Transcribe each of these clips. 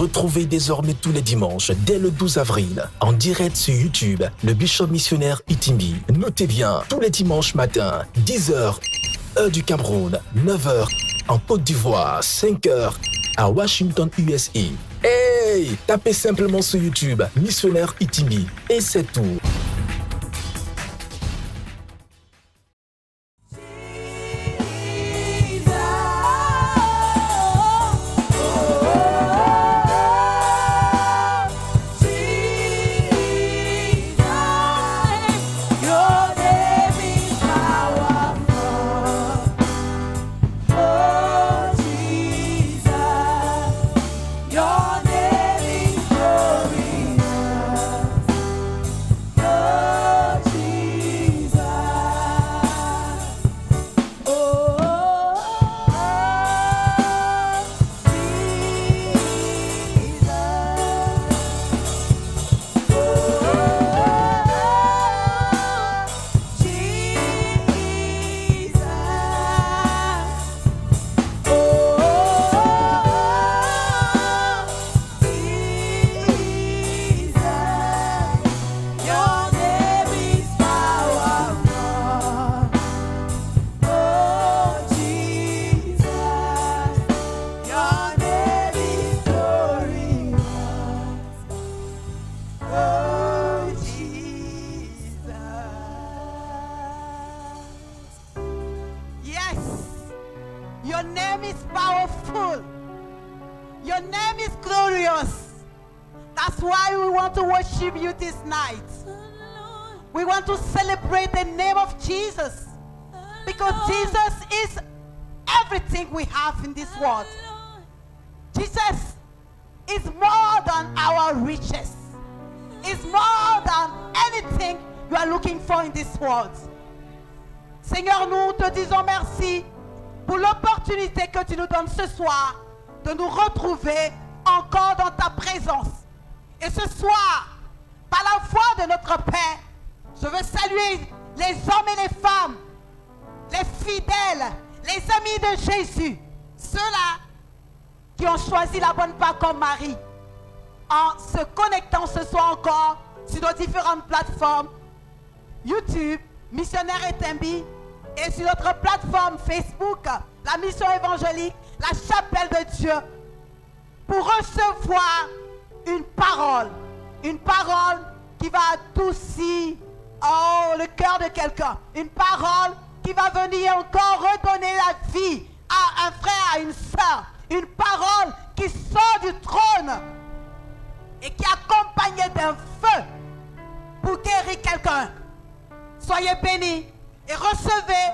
Retrouvez désormais tous les dimanches, dès le 12 avril, en direct sur YouTube, le Bishop Missionnaire Itimbi. Notez bien, tous les dimanches matin, 10h, heure du Cameroun, 9h, en Côte d'Ivoire, 5h, à Washington, USA. Hey! Tapez simplement sur YouTube, Missionnaire Itimbi, et c'est tout. Your name is powerful. Your name is glorious. That's why we want to worship you this night. We want to celebrate the name of Jesus. Because Jesus is everything we have in this world. Jesus is more than our riches. Is more than anything you are looking for in this world. Seigneur, nous te disons merci pour l'opportunité que tu nous donnes ce soir de nous retrouver encore dans ta présence. Et ce soir, par la foi de notre Père, je veux saluer les hommes et les femmes, les fidèles, les amis de Jésus, ceux-là qui ont choisi la bonne part comme Marie, en se connectant ce soir encore sur nos différentes plateformes, YouTube, Missionnaire Itimbi, et sur notre plateforme Facebook, la mission évangélique, la chapelle de Dieu, pour recevoir une parole qui va adoucir le cœur de quelqu'un, une parole qui va venir encore redonner la vie à un frère, à une sœur, une parole qui sort du trône et qui est accompagnée d'un feu pour guérir quelqu'un. Soyez bénis et recevez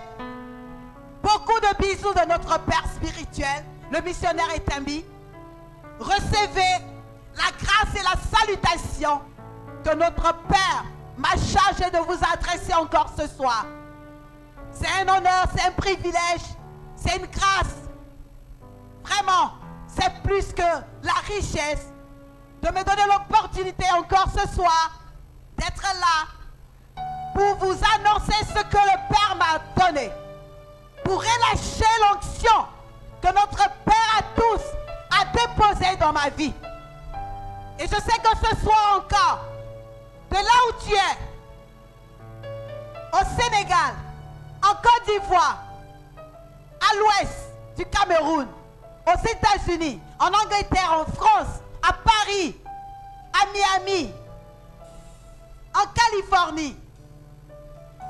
beaucoup de bisous de notre Père spirituel, le missionnaire Itimbi. Recevez la grâce et la salutation que notre Père m'a chargé de vous adresser encore ce soir. C'est un honneur, c'est un privilège, c'est une grâce. Vraiment, c'est plus que la richesse de me donner l'opportunité encore ce soir d'être là pour vous annoncer ce que le Père m'a donné, pour relâcher l'onction que notre Père à tous a déposée dans ma vie. Et je sais que ce soir encore, de là où tu es, au Sénégal, en Côte d'Ivoire, à l'ouest du Cameroun, aux États-Unis, en Angleterre, en France, à Paris, à Miami, en Californie,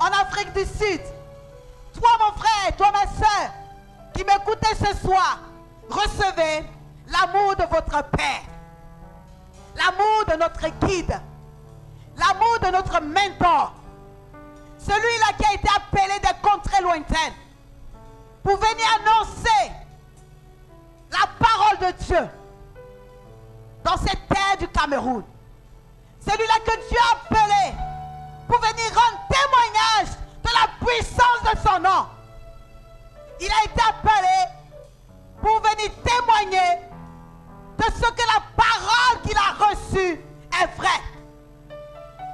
en Afrique du Sud. Toi mon frère, toi ma soeur, qui m'écoutez ce soir, recevez l'amour de votre Père, l'amour de notre guide, l'amour de notre mentor, celui-là qui a été appelé des contrées lointaines pour venir annoncer la parole de Dieu dans cette terre du Cameroun. Celui-là que Dieu a appelé pour venir rendre témoignage de la puissance de son nom. Il a été appelé pour venir témoigner de ce que la parole qu'il a reçue est vraie.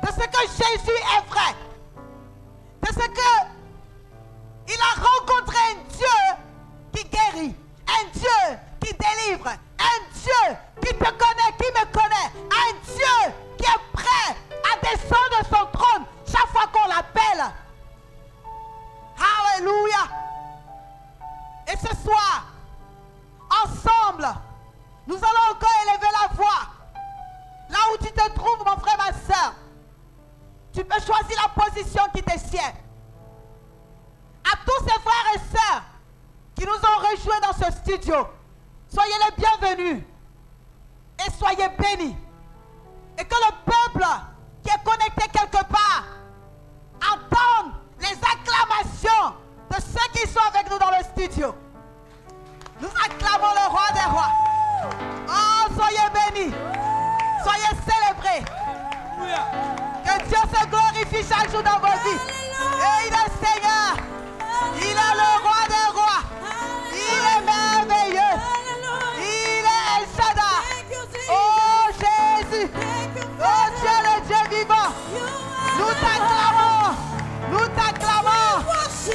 De ce que Jésus est vrai. De ce que il a rencontré un Dieu qui guérit, un Dieu qui délivre, un Dieu qui te connaît te trouves, mon frère, ma soeur, tu peux choisir la position qui te sied. À tous ces frères et sœurs qui nous ont rejoints dans ce studio, soyez les bienvenus et soyez bénis. Et que le peuple qui est connecté quelque part entende les acclamations de ceux qui sont avec nous dans le studio. Nous acclamons le roi des rois. Oh, soyez bénis. Soyez célébrés. Que Dieu se glorifie chaque jour dans vos vies. Et il est Seigneur. Il est le roi des rois. Il est merveilleux. Il est El Shaddai. Oh Jésus. Oh Dieu, le Dieu vivant. Nous t'acclamons. Nous t'acclamons.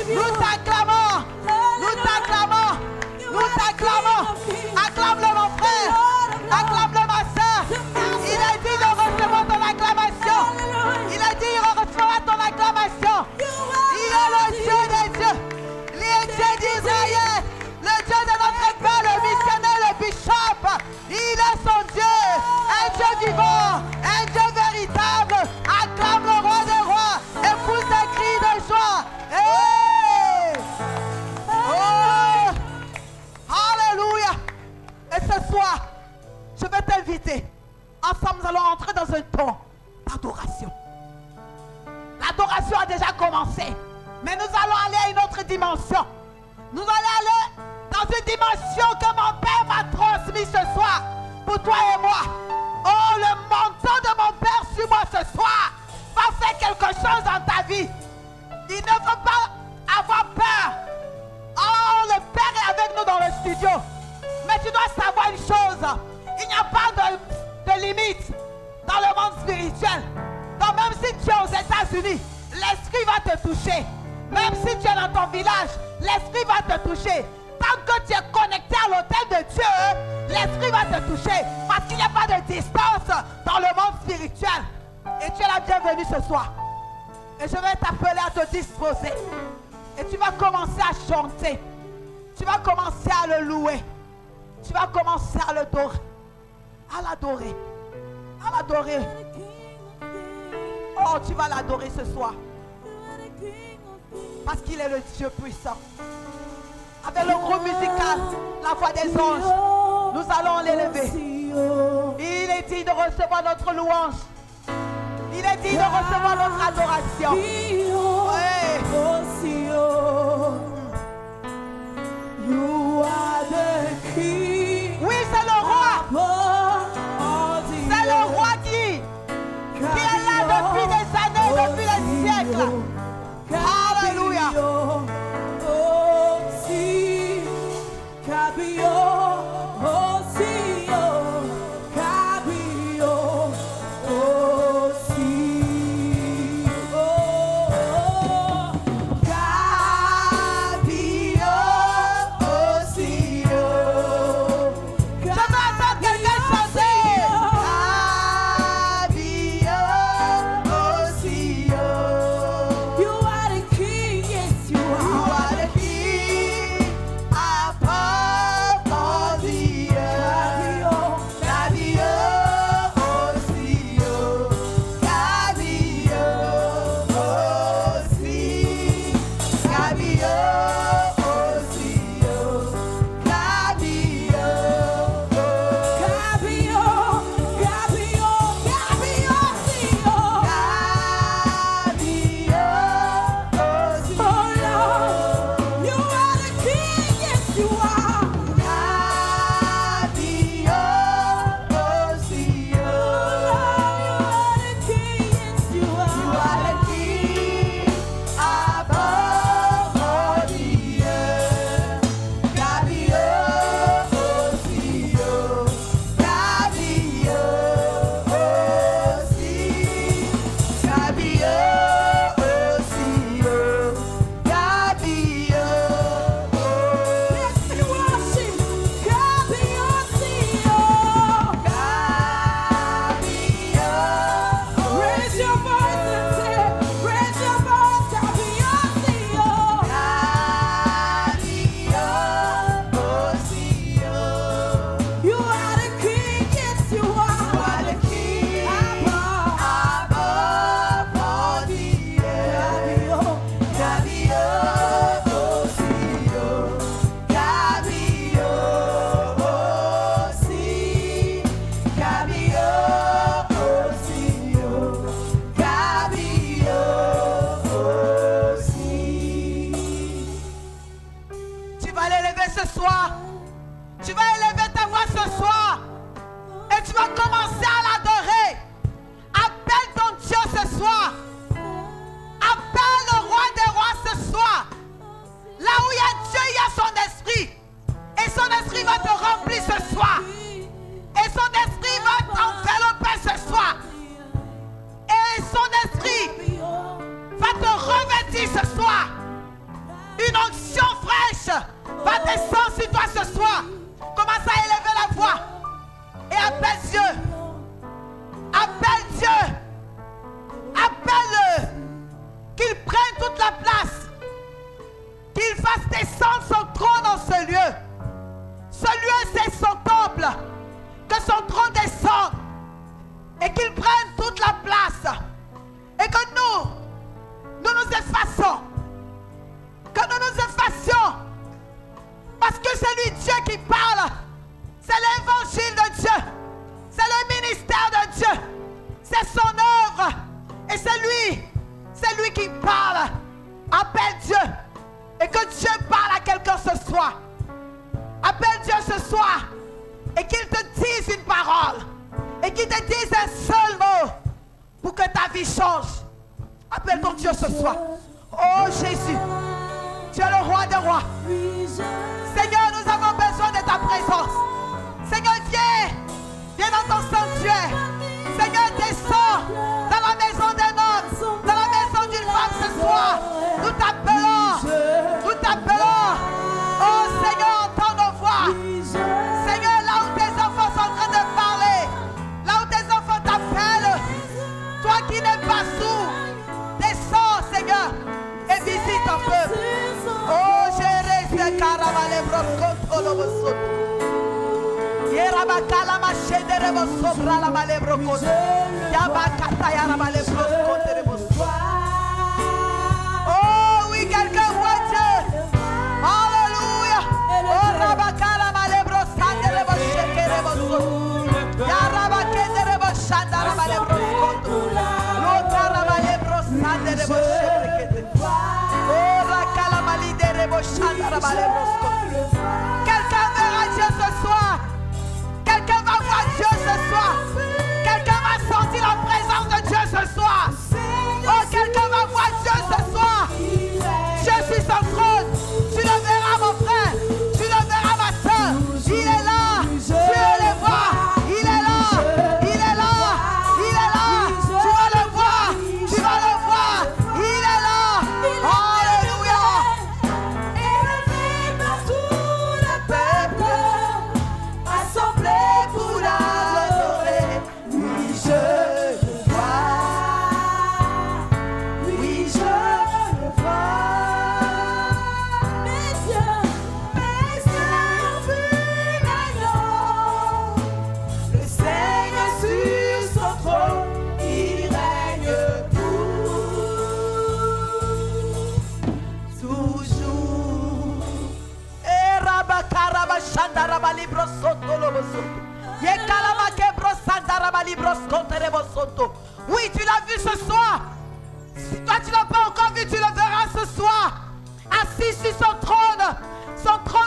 Nous t'acclamons. Nous t'acclamons. Nous t'acclamons. Acclame-le mon frère. Acclame-le ma soeur. Il a dit de recevoir ton acclamation. Il a dit de recevoir ton acclamation. Il est le Dieu des dieux. Il est le Dieu d'Israël. Le Dieu de notre Père, le missionnaire, le bishop. Il est son Dieu. Un Dieu vivant. Un Dieu véritable. Acclame le roi des rois. Et pousse des cris de joie. Hey! Oh! Alléluia. Et ce soir, je vais t'inviter. Ensemble, nous allons entrer dans un temps d'adoration. L'adoration a déjà commencé. Mais nous allons aller à une autre dimension. Nous allons aller dans une dimension que mon Père m'a transmise ce soir. Pour toi et moi. Oh, le manteau de mon Père sur moi ce soir va faire quelque chose dans ta vie. Il ne faut pas avoir peur. Oh, le Père est avec nous dans le studio. Mais tu dois savoir une chose. Il n'y a pas de limite dans le monde spirituel. Donc même si tu es aux États-Unis, l'Esprit va te toucher. Même si tu es dans ton village, l'Esprit va te toucher. Tant que tu es connecté à l'autel de Dieu, l'Esprit va te toucher. Parce qu'il n'y a pas de distance dans le monde spirituel. Et tu es la bienvenue ce soir. Et je vais t'appeler à te disposer. Et tu vas commencer à chanter. Tu vas commencer à le louer. Tu vas commencer à l'adorer. À l'adorer. À l'adorer. Oh, tu vas l'adorer ce soir. Parce qu'il est le Dieu puissant. Avec le groupe musical, la voix des anges, nous allons l'élever. Il est digne de recevoir notre louange. Il est digne de recevoir notre adoration. Ouais. Oui, c'est le roi. C'est le roi qui est là depuis des années, depuis des siècles. Alléluia. Oh son œuvre. Et c'est lui qui parle. Appelle Dieu. Et que Dieu parle à quelqu'un ce soir. Appelle Dieu ce soir. Et qu'il te dise une parole. Et qu'il te dise un seul mot. Pour que ta vie change. Appelle ton Dieu ce soir. Oh Jésus. Tu es le roi des rois. Seigneur, nous avons besoin de ta présence. Seigneur, viens dans ton sanctuaire. Seigneur, descends dans la maison d'un homme, dans la maison d'une femme ce soir. Nous t'appelons. Oh Seigneur, entends nos voix. Seigneur, là où tes enfants sont en train de parler, là où tes enfants t'appellent, toi qui n'es pas sourd, descends Seigneur et visite un peu. Oh Jésus, caravale broscoto lo bosso. Yerabakala machede rebo sobra la malebro kote. Yabakata ya la malebro kote rebo. Oh oui, quelqu'un voit Dieu. Alléluia. Oh rabakala malebro sande rebo sheke rebo so. Yarabakete rebo shanda la malebro kote. Lota malebro sande rebo sheke. Oh rakala malide rebo shanda la malebro kote. Quelqu'un verra Dieu ce soir. Quelqu'un va voir Dieu ce soir. Quelqu'un va sentir la présence de Dieu ce soir. Oh, quelqu'un va voir Dieu ce soir. Dieu sur son trône. Tu le verras, mon frère. Tu le verras, ma soeur. Il est là. Tu veux le voir. Il est là. Il est là. Il est là. Tu vas le voir. Tu vas le voir. Il est là. Alléluia. Élevé par tout le peuple. Assemblé pour l'adorer, oui je le vois, oui je le vois. Mes yeux ont vu l'agneau, le Seigneur sur son trône, il règne toujours. Et Rabakaraba Shandaraba Libro Soto Loboso. Yekalama Kebro Sandaraba Libro Sconterebo Soto. Oui, tu l'as vu ce soir. Si toi tu l'as pas encore vu, tu le verras ce soir. Assis sur son trône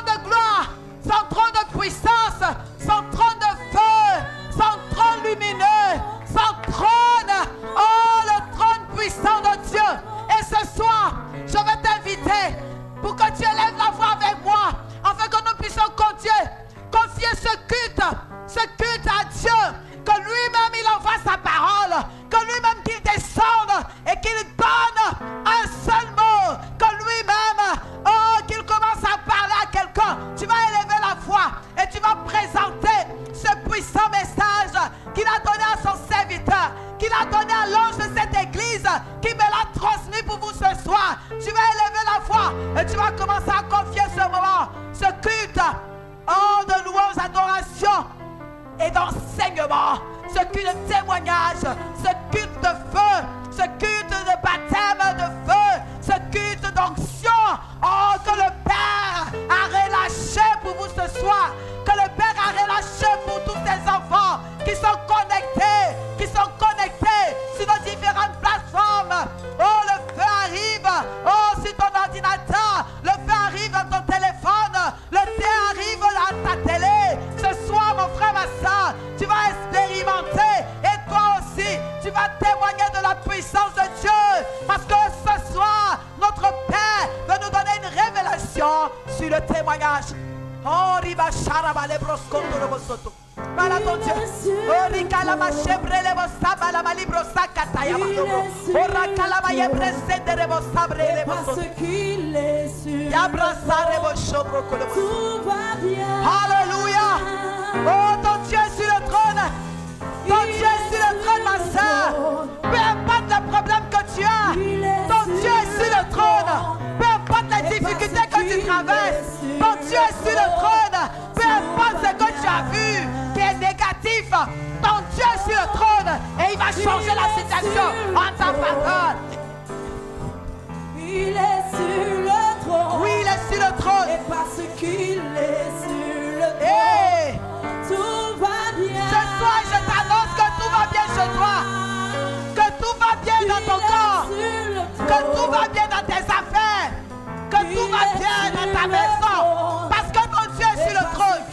de gloire, son trône de puissance, son trône de feu, son trône lumineux, son trône, oh le trône puissant de Dieu. Et ce soir, je vais t'inviter pour que tu élèves la voix avec moi, afin que nous puissions confier ce culte à Dieu, que lui-même il envoie sa parole, que lui-même qu'il descende et qu'il donne un seul mot, que lui-même, oh, qu'il commence à parler à quelqu'un. Tu vas élever la voix et tu vas présenter ce puissant message qu'il a donné à son serviteur, qu'il a donné à l'ange de cette église, qui me l'a transmis pour vous ce soir. Tu vas élever la voix et tu vas commencer à confier ce moment, ce culte, oh, de louange, adoration et d'enseignement, ce culte de témoignage, ce culte de feu, ce culte de baptême de feu, ce culte d'onction, oh, que le Père a relâché pour vous ce soir, que le Père a relâché pour tous ses enfants qui sont connectés sur nos différentes plateformes. Oh, le feu arrive, oh, sur ton ordinateur, le feu arrive dans ton téléphone, le thé arrive à ta télé. Ce soir, mon frère, ma soeur, tu vas expérimenter, et toi aussi, tu vas témoigner de la puissance de Dieu, parce que ce soir, notre Père veut nous donner une révélation sur le témoignage. Oh, riba sharaba le broscondo le bosoto. Voilà ton Dieu. Oh, ricalama chebre le bosaba la malibro sakata ya madobo. Oh, racalama yebre sende le bosabre le bosoto. Yabrasa le bosobro le bosoto. Alléluia. Oh, ton Dieu est sur le trône. Ton Dieu est sur le trône, ma soeur. Peu importe le problème que tu as, ton Dieu est sur le trône. Peu importe les difficultés que tu traverses, ton Dieu est sur le trône. Peu importe ce que tu as vu qui est négatif, ton Dieu est sur le trône et il va changer la situation en ta faveur. Il est sur le trône. Oui, il est sur le trône. Et parce qu'il est sur le trône, Hey, tout va bien. ce soir, je t'annonce que tout va bien chez toi. dans ton corps. Que tout va bien dans tes affaires. Que tout va bien dans ta maison. Parce que ton Dieu est sur le trône.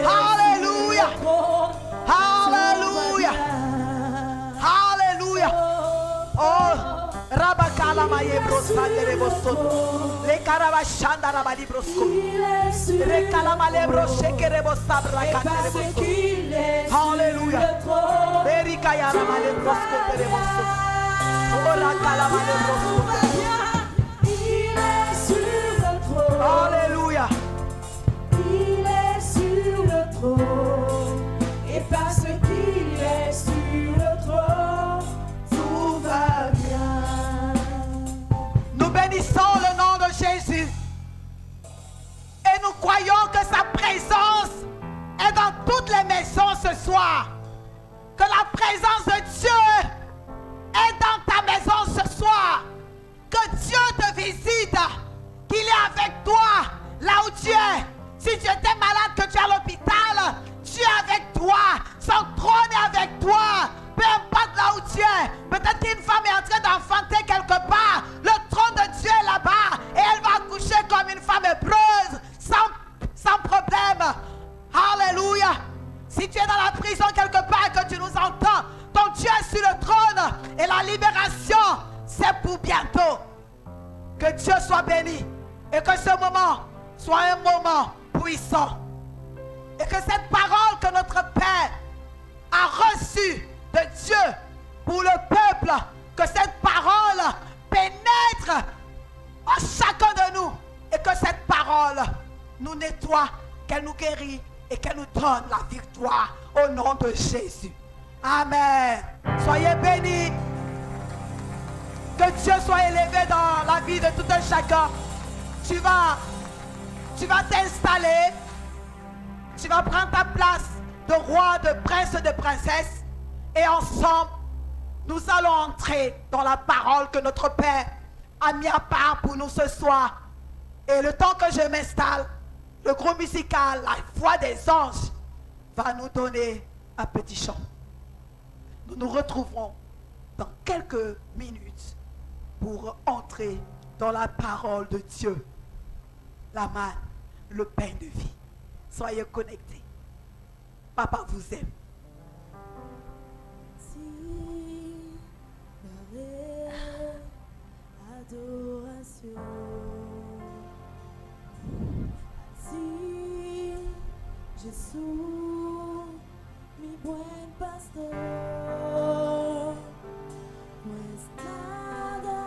Alléluia. Alléluia. Alléluia. Oh, Rabakala Maye Brosande Rebosoto. Le Carabachanda Rabali Brosco. Le Calamalebro Shekere Bosabra Catereboso. Alléluia. Erikaya Ramale Brosco Tereboso. Ora Calamale Brosco. Il est sur le trône. Alléluia. Il est sur le trône. Et parce qu'il est sur le trône, tout va bien. Nous bénissons le nom de Jésus. Et nous croyons que sa présence est dans toutes les maisons ce soir. Que la présence de Dieu est dans ta maison ce soir. Que Dieu te visite. Qu'il est avec toi là où tu es. Si tu étais malade, que tu es à l'hôpital, Dieu est avec toi. Son trône est avec toi. Peu importe là où tu es. Peut-être qu'une femme est en train d'enfanter quelque part. Le trône de Dieu est là-bas. Et elle va accoucher comme une femme hébreuse. Sans problème. Alléluia. Si tu es dans la prison quelque part et que tu nous entends, ton Dieu est sur le trône. Et la libération, c'est pour bientôt. Que Dieu soit béni. Et que ce moment soit un moment puissant. Et que cette parole que notre Père a reçue de Dieu pour le peuple, que cette parole pénètre en chacun de nous. Et que cette parole nous nettoie, qu'elle nous guérit et qu'elle nous donne la victoire au nom de Jésus. Amen. Soyez bénis. Que Dieu soit élevé dans la vie de tout un chacun. Tu vas t'installer. Tu vas prendre ta place de roi, de prince, de princesse. Et ensemble, nous allons entrer dans la parole que notre Père a mis à part pour nous ce soir. Et le temps que je m'installe, le groupe musical, la voix des anges, va nous donner un petit chant. Nous nous retrouverons dans quelques minutes pour entrer dans la parole de Dieu. La manne, le pain de vie. Soyez connectés. Papa vous aime. Adoration. Si Jesús, mi buen pastor, pues nada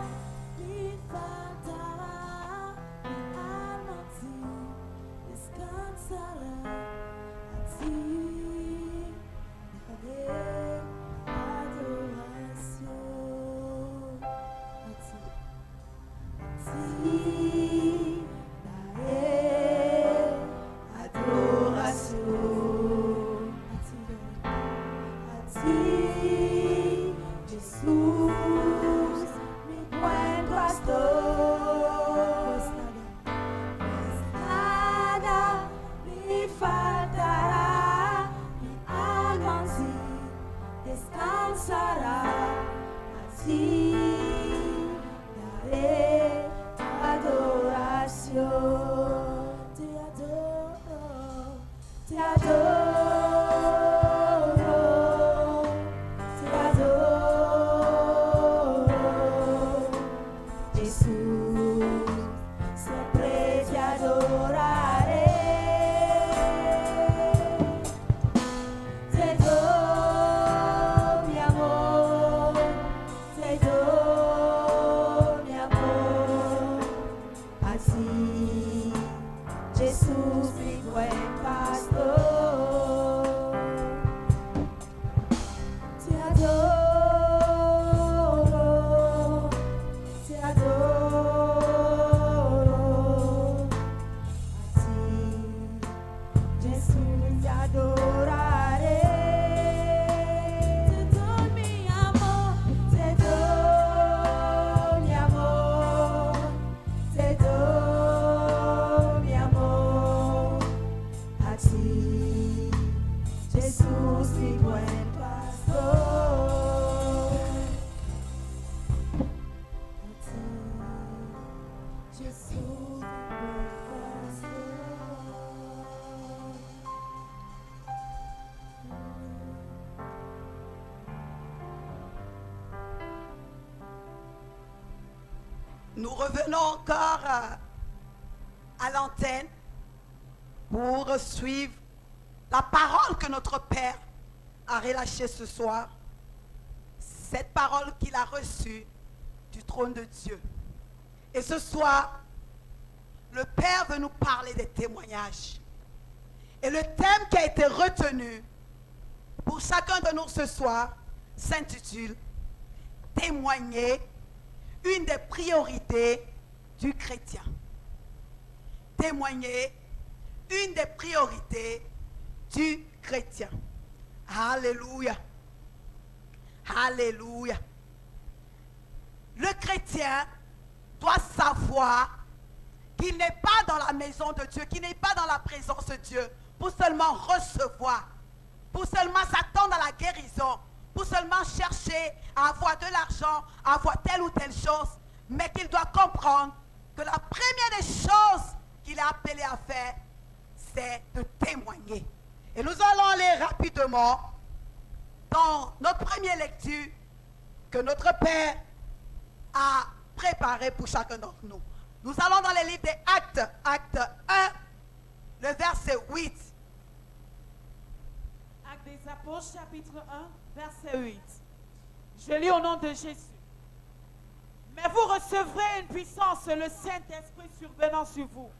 me faltará, mi alma a ti descansará, a ti daré adoración, a ti daré adoración, a ti, Jesús, mi buen pastor, pues nada me faltará, mi alma en ti descansará, a ti daré adoración, te adoro, te adoro, te adoro, Jesús, siempre te adoraré, te doy mi amor, te doy Nous revenons encore à l'antenne pour suivre la parole que notre Père a relâchée ce soir. Cette parole qu'il a reçue du trône de Dieu. Et ce soir, le Père veut nous parler des témoignages. Et le thème qui a été retenu pour chacun de nous ce soir s'intitule « Témoigner, une des priorités du chrétien ». Témoigner, une des priorités du chrétien. Alléluia. Alléluia. Le chrétien doit savoir qu'il n'est pas dans la maison de Dieu, qu'il n'est pas dans la présence de Dieu pour seulement recevoir, pour seulement s'attendre à la guérison, pour seulement chercher à avoir de l'argent, à avoir telle ou telle chose, mais qu'il doit comprendre que la première des choses qu'il est appelé à faire, c'est de témoigner. Et nous allons aller rapidement dans notre première lecture que notre Père a préparée pour chacun d'entre nous. Nous allons dans les livres des Actes, acte 1, le verset 8. Actes des Apôtres, chapitre 1, verset 8. Je lis au nom de Jésus. Mais vous recevrez une puissance, le Saint-Esprit survenant sur vous.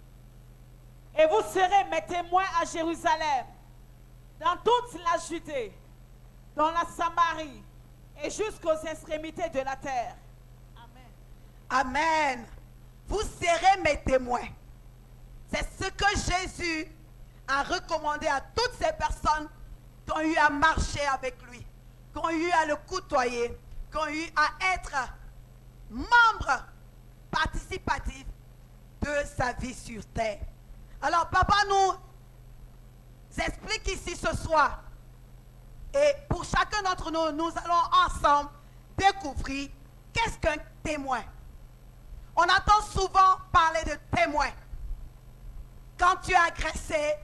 Et vous serez mes témoins à Jérusalem, dans toute la Judée, dans la Samarie et jusqu'aux extrémités de la terre. Amen. Amen. Vous serez mes témoins. C'est ce que Jésus a recommandé à toutes ces personnes qui ont eu à marcher avec lui, qui ont eu à le côtoyer, qui ont eu à être membres participatifs de sa vie sur terre. Alors, papa nous explique ici ce soir. Et pour chacun d'entre nous, nous allons ensemble découvrir qu'est-ce qu'un témoin. On entend souvent parler de témoin. Quand tu es agressé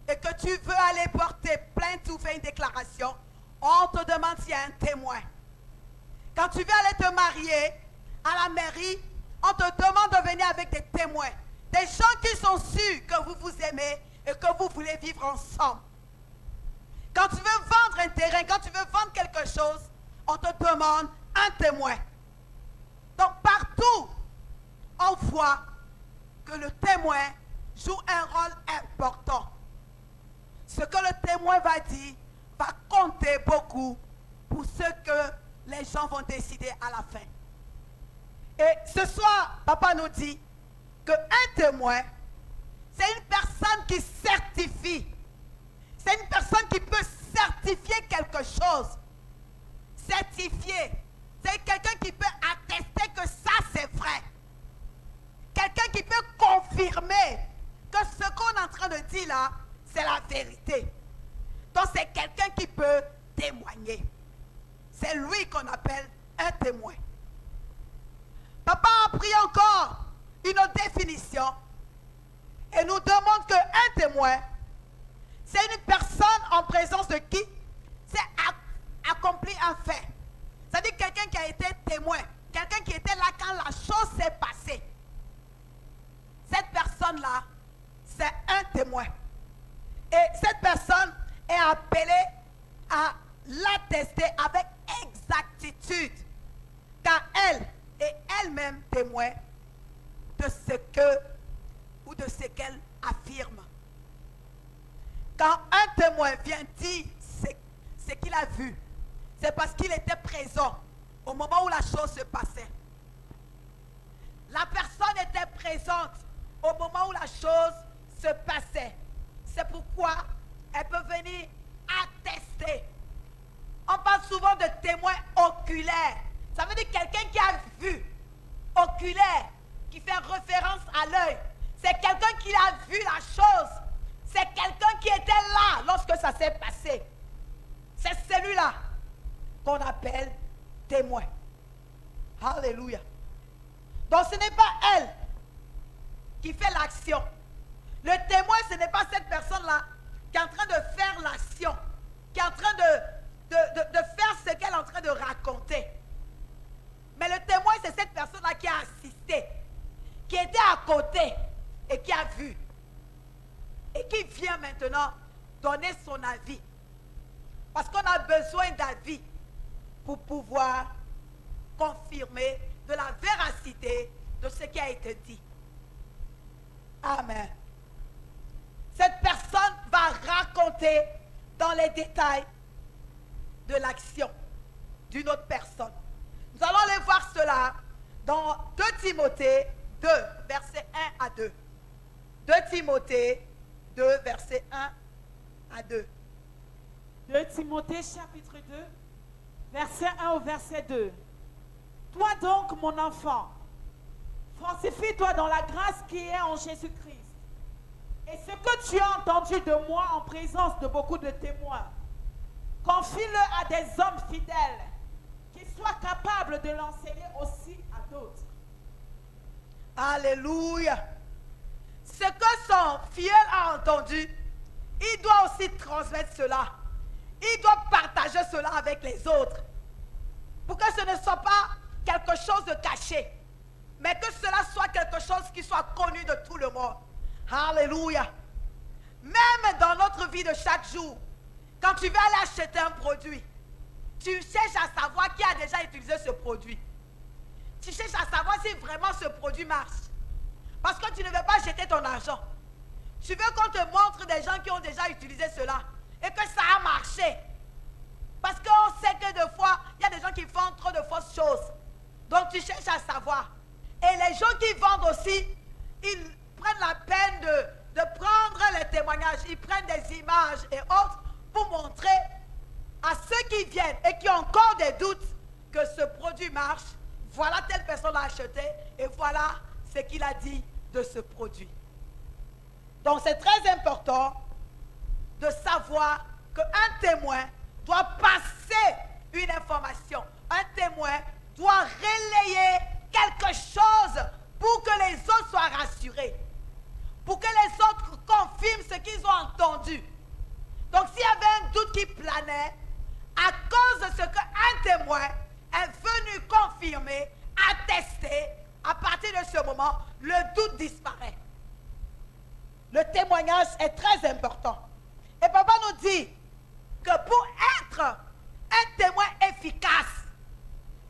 et que tu veux aller porter plainte ou faire une déclaration, on te demande s'il y a un témoin. Quand tu veux aller te marier à la mairie, on te demande de venir avec des témoins. Des gens qui sont sûrs que vous vous aimez et que vous voulez vivre ensemble. Quand tu veux vendre un terrain, quand tu veux vendre quelque chose, on te demande un témoin. Donc partout, on voit que le témoin joue un rôle important. Ce que le témoin va dire va compter beaucoup pour ce que les gens vont décider à la fin. Et ce soir, papa nous dit qu'un témoin, c'est une personne qui certifie. C'est une personne qui peut certifier quelque chose. Certifier. C'est quelqu'un qui peut attester que ça c'est vrai. Quelqu'un qui peut confirmer que ce qu'on est en train de dire là, c'est la vérité. Donc c'est quelqu'un qui peut témoigner. C'est lui qu'on appelle un témoin. Papa a pris encore une autre définition et nous demande qu'un témoin, c'est une personne en présence de qui c'est accompli un fait. C'est-à-dire quelqu'un qui a été témoin, quelqu'un qui était là quand la chose s'est passée. Cette personne-là, c'est un témoin. Et cette personne est appelée à l'attester avec exactitude, car elle est elle-même témoin de ce que ou de ce qu'elle affirme. Quand un témoin vient dire ce qu'il a vu, c'est parce qu'il était présent au moment où la chose se passait. La personne était présente au moment où la chose se passait. C'est pourquoi elle peut venir attester. On parle souvent de témoin oculaire. Ça veut dire quelqu'un qui a vu. Oculaire, qui fait référence à l'œil. C'est quelqu'un qui a vu la chose. C'est quelqu'un qui était là lorsque ça s'est passé. C'est celui-là qu'on appelle témoin. Alléluia. Donc ce n'est pas elle qui fait l'action. Le témoin, ce n'est pas cette personne-là qui est en train de faire l'action, qui est en train de faire ce qu'elle est en train de raconter. Mais le témoin, c'est cette personne-là qui a assisté. côté et qui a vu et qui vient maintenant donner son avis. Parce qu'on a besoin d'avis pour pouvoir confirmer de la véracité de ce qui a été dit. Amen. Cette personne va raconter dans les détails de l'action d'une autre personne. Nous allons aller voir cela dans 2 Timothée 2, versets 1 à 2. 2 Timothée 2, versets 1 à 2. 2 Timothée chapitre 2, verset 1 au verset 2. Toi donc, mon enfant, fortifie-toi dans la grâce qui est en Jésus-Christ. Et ce que tu as entendu de moi en présence de beaucoup de témoins, confie-le à des hommes fidèles qui soient capables de l'enseigner aussi à d'autres. Alléluia. Ce que son filleul a entendu, il doit aussi transmettre cela. Il doit partager cela avec les autres. Pour que ce ne soit pas quelque chose de caché, mais que cela soit quelque chose qui soit connu de tout le monde. Alléluia. Même dans notre vie de chaque jour, quand tu vas aller acheter un produit, tu cherches à savoir qui a déjà utilisé ce produit. Tu cherches à savoir si vraiment ce produit marche. Parce que tu ne veux pas jeter ton argent. Tu veux qu'on te montre des gens qui ont déjà utilisé cela et que ça a marché. Parce qu'on sait que des fois, il y a des gens qui font trop de fausses choses. Donc tu cherches à savoir. Et les gens qui vendent aussi, ils prennent la peine de prendre les témoignages. Ils prennent des images et autres pour montrer à ceux qui viennent et qui ont encore des doutes que ce produit marche. Voilà, telle personne l'a acheté et voilà ce qu'il a dit de ce produit. Donc c'est très important de savoir qu'un témoin doit passer une information. Un témoin doit relayer quelque chose pour que les autres soient rassurés. Pour que les autres confirment ce qu'ils ont entendu. Donc s'il y avait un doute qui planait, à cause de ce qu'un témoin est venu confirmer, attester, à partir de ce moment, le doute disparaît. Le témoignage est très important. Et papa nous dit que pour être un témoin efficace,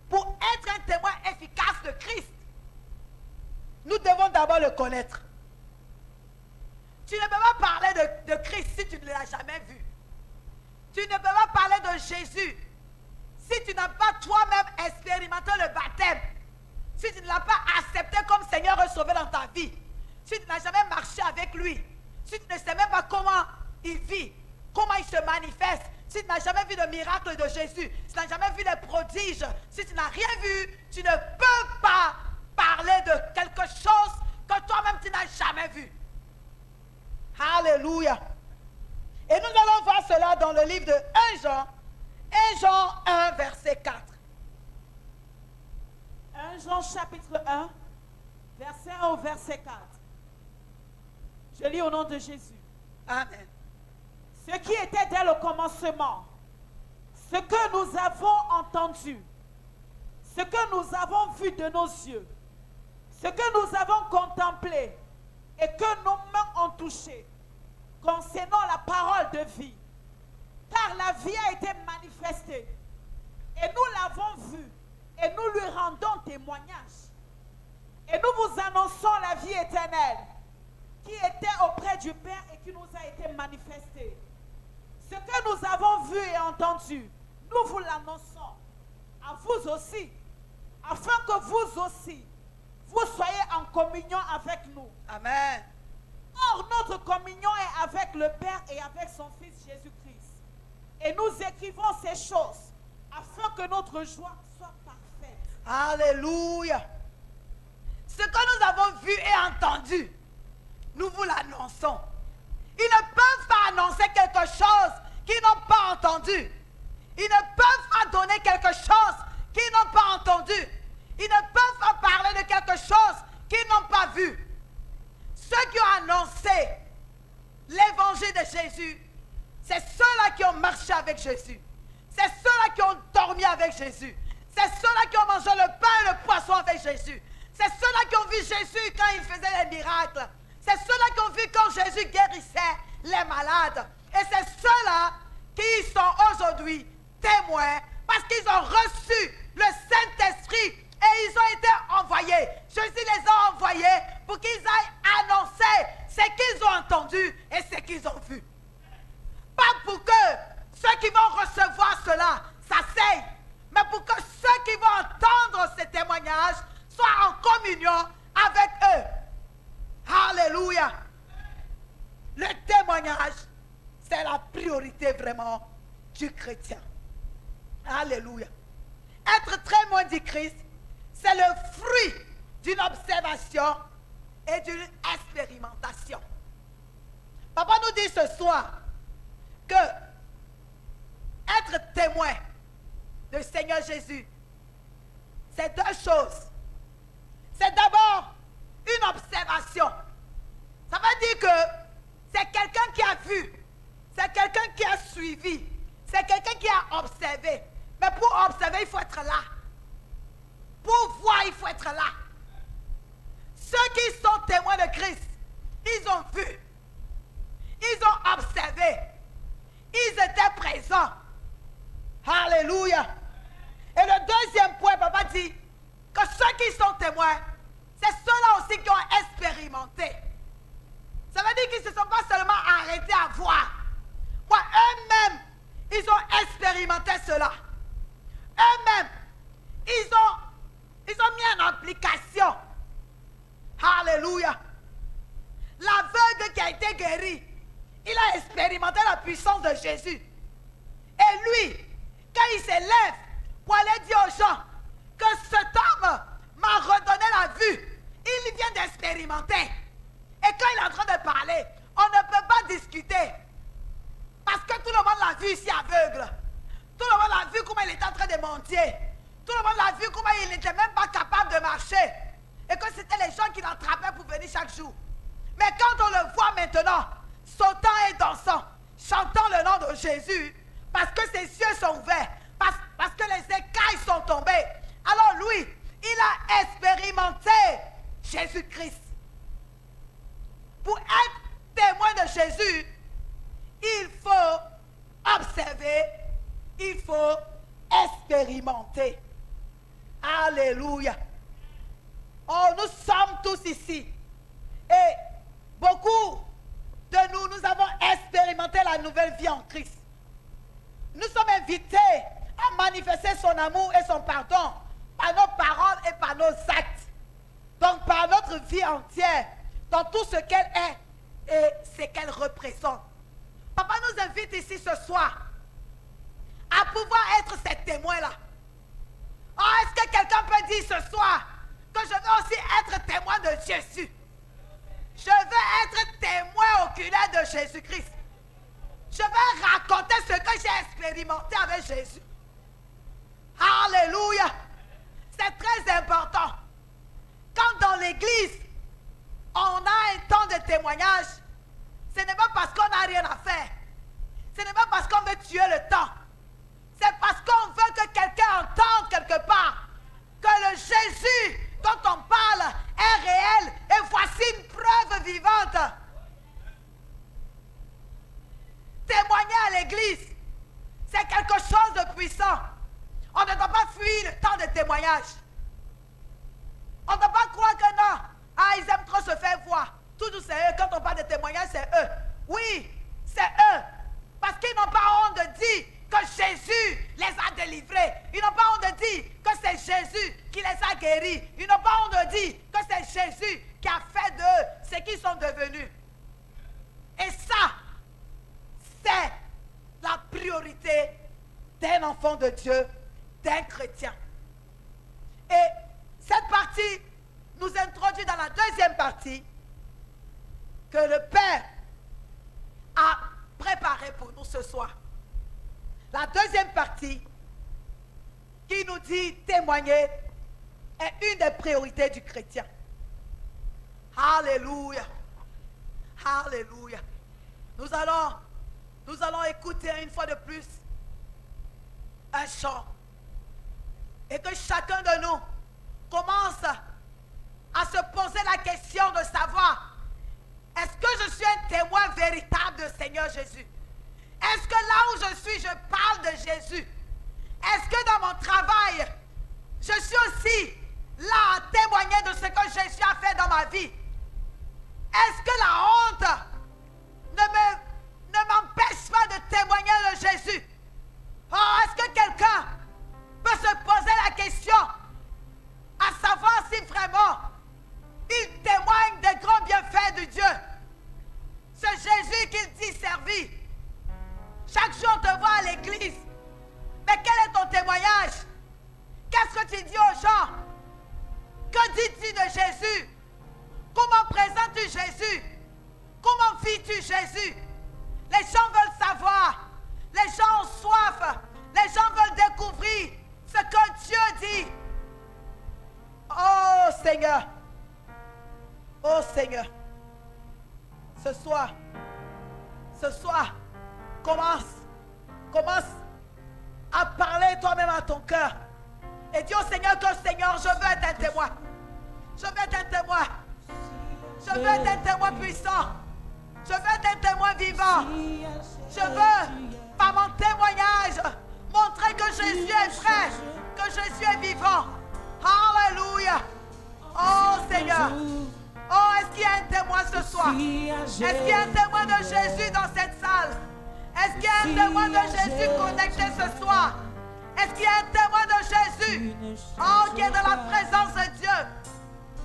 pour être un témoin efficace de Christ, nous devons d'abord le connaître. Tu ne peux pas parler de Christ si tu ne l'as jamais vu. Tu ne peux pas parler de Jésus si tu n'as pas toi-même expérimenté le baptême. Si tu ne l'as pas accepté comme Seigneur et Sauveur dans ta vie. Si tu n'as jamais marché avec lui. Si tu ne sais même pas comment il vit, comment il se manifeste. Si tu n'as jamais vu de miracle de Jésus. Si tu n'as jamais vu les prodiges. Si tu n'as rien vu, tu ne peux pas parler de quelque chose que toi-même tu n'as jamais vu. Alléluia. Et nous allons voir cela dans le livre de 1 Jean. 1 Jean 1, verset 4. 1 Jean chapitre 1, verset 1 au verset 4. Je lis au nom de Jésus. Amen. Ce qui était dès le commencement, ce que nous avons entendu, ce que nous avons vu de nos yeux, ce que nous avons contemplé et que nos mains ont touché, concernant la parole de vie. Car la vie a été manifestée et nous l'avons vue et nous lui rendons témoignage. Et nous vous annonçons la vie éternelle qui était auprès du Père et qui nous a été manifestée. Ce que nous avons vu et entendu, nous vous l'annonçons à vous aussi, afin que vous aussi, vous soyez en communion avec nous. Amen. Or, notre communion est avec le Père et avec son Fils Jésus-Christ. Et nous écrivons ces choses afin que notre joie soit parfaite. Alléluia. Ce que nous avons vu et entendu, nous vous l'annonçons. Ils ne peuvent pas annoncer quelque chose qu'ils n'ont pas entendu. Ils ne peuvent pas donner quelque chose qu'ils n'ont pas entendu. Ils ne peuvent pas parler de quelque chose qu'ils n'ont pas vu. Ceux qui ont annoncé l'évangile de Jésus, c'est ceux-là qui ont marché avec Jésus. C'est ceux-là qui ont dormi avec Jésus. C'est ceux-là qui ont mangé le pain et le poisson avec Jésus. C'est ceux-là qui ont vu Jésus quand il faisait les miracles. C'est ceux-là qui ont vu quand Jésus guérissait les malades. Et c'est ceux-là qui sont aujourd'hui témoins parce qu'ils ont reçu le Saint-Esprit et ils ont été envoyés. Jésus les a envoyés pour qu'ils aillent annoncer ce qu'ils ont entendu et ce qu'ils ont vu. Pas pour que ceux qui vont recevoir cela s'asseyent, mais pour que ceux qui vont entendre ces témoignages soient en communion avec eux. Alléluia. Le témoignage, c'est la priorité vraiment du chrétien. Alléluia. Être témoin du Christ, c'est le fruit d'une observation et d'une expérimentation. Papa nous dit ce soir que être témoin du Seigneur Jésus, c'est deux choses. C'est d'abord une observation. Ça veut dire que c'est quelqu'un qui a vu, c'est quelqu'un qui a suivi, c'est quelqu'un qui a observé. Mais pour observer, il faut être là. Pour voir, il faut être là. Ceux qui sont témoins de Christ, ils ont vu, ils ont observé, ils étaient présents. Alléluia. Et le deuxième point, papa dit que ceux qui sont témoins, c'est ceux-là aussi qui ont expérimenté. Ça veut dire qu'ils ne se sont pas seulement arrêtés à voir. Moi, eux-mêmes, ils ont expérimenté cela. Eux-mêmes, ils ont mis en application. Alléluia. L'aveugle qui a été guéri, il a expérimenté la puissance de Jésus. Et lui, quand il s'élève pour aller dire aux gens que cet homme m'a redonné la vue, il vient d'expérimenter. Et quand il est en train de parler, on ne peut pas discuter. Parce que tout le monde l'a vu ici aveugle. Tout le monde l'a vu comment il était en train de mentir. Tout le monde l'a vu comment il n'était même pas capable de marcher. Et que c'était les gens qui l'attrapaient pour venir chaque jour. Mais quand on le voit maintenant, sautant et dansant, chantant le nom de Jésus, parce que ses yeux sont ouverts, parce que les écailles sont tombées, alors lui, il a expérimenté Jésus-Christ. Pour être témoin de Jésus, il faut observer, il faut expérimenter. Alléluia. Oh, nous sommes tous ici. Et beaucoup de nous, nous avons expérimenté la nouvelle vie en Christ. Nous sommes invités à manifester son amour et son pardon par nos paroles et par nos actes. Donc par notre vie entière, dans tout ce qu'elle est et ce qu'elle représente. Papa nous invite ici ce soir à pouvoir être ces témoins-là. Oh, est-ce que quelqu'un peut dire ce soir que je veux aussi être témoin de Jésus? Je veux être témoin oculaire de Jésus-Christ. Je vais raconter ce que j'ai expérimenté avec Jésus. Alléluia. C'est très important. Quand dans l'église, on a un temps de témoignage, ce n'est pas parce qu'on n'a rien à faire. Ce n'est pas parce qu'on veut tuer le temps. C'est parce qu'on veut que quelqu'un entende quelque part que le Jésus dont on parle est réel et voici une preuve vivante. Témoigner à l'église, c'est quelque chose de puissant. On ne doit pas fuir le temps de témoignage. On ne doit pas croire que non. Ah, ils aiment trop se faire voir. Toujours c'est eux. Quand on parle de témoignage, c'est eux. Oui, c'est eux. Parce qu'ils n'ont pas honte de dire que Jésus les a délivrés. Ils n'ont pas honte de dire que c'est Jésus qui les a guéris. Ils n'ont pas honte de dire que c'est Jésus qui a fait d'eux ce qu'ils sont devenus. Et ça, c'est la priorité d'un enfant de Dieu, d'un chrétien. Et cette partie nous introduit dans la deuxième partie que le Père a préparée pour nous ce soir. La deuxième partie qui nous dit témoigner est une des priorités du chrétien. Alléluia. Alléluia. Nous allons écouter une fois de plus un chant. Et que chacun de nous commence à se poser la question de savoir, est-ce que je suis un témoin véritable du Seigneur Jésus? Est-ce que là où je suis, je parle de Jésus? Est-ce que dans mon travail, je suis aussi là à témoigner de ce que Jésus a fait dans ma vie? Est-ce que la honte ne m'empêche pas de témoigner de Jésus? Oh, est-ce que quelqu'un peut se poser la question à savoir si vraiment il témoigne des grands bienfaits de Dieu? Ce Jésus qu'il dit servir. Chaque jour on te voit à l'église. Mais quel est ton témoignage? Qu'est-ce que tu dis aux gens? Que dis-tu de Jésus? Comment présentes-tu Jésus? Comment vis-tu Jésus? Les gens veulent savoir. Les gens ont soif. Les gens veulent découvrir ce que Dieu dit. Oh Seigneur. Oh Seigneur. Ce soir, commence à parler toi-même à ton cœur. Et dis au Seigneur que Seigneur, je veux être un témoin. Je veux être un témoin. Je veux être un témoin puissant. Je veux être un témoin vivant. Je veux, par mon témoignage, montrer que Jésus est vrai, que Jésus est vivant. Alléluia. Oh Seigneur. Oh, est-ce qu'il y a un témoin ce soir? Est-ce qu'il y a un témoin de Jésus dans cette salle? Est-ce qu'il y a un témoin de Jésus connecté ce soir? Est-ce qu'il y a un témoin de Jésus? Oh, qui est dans la présence de Dieu?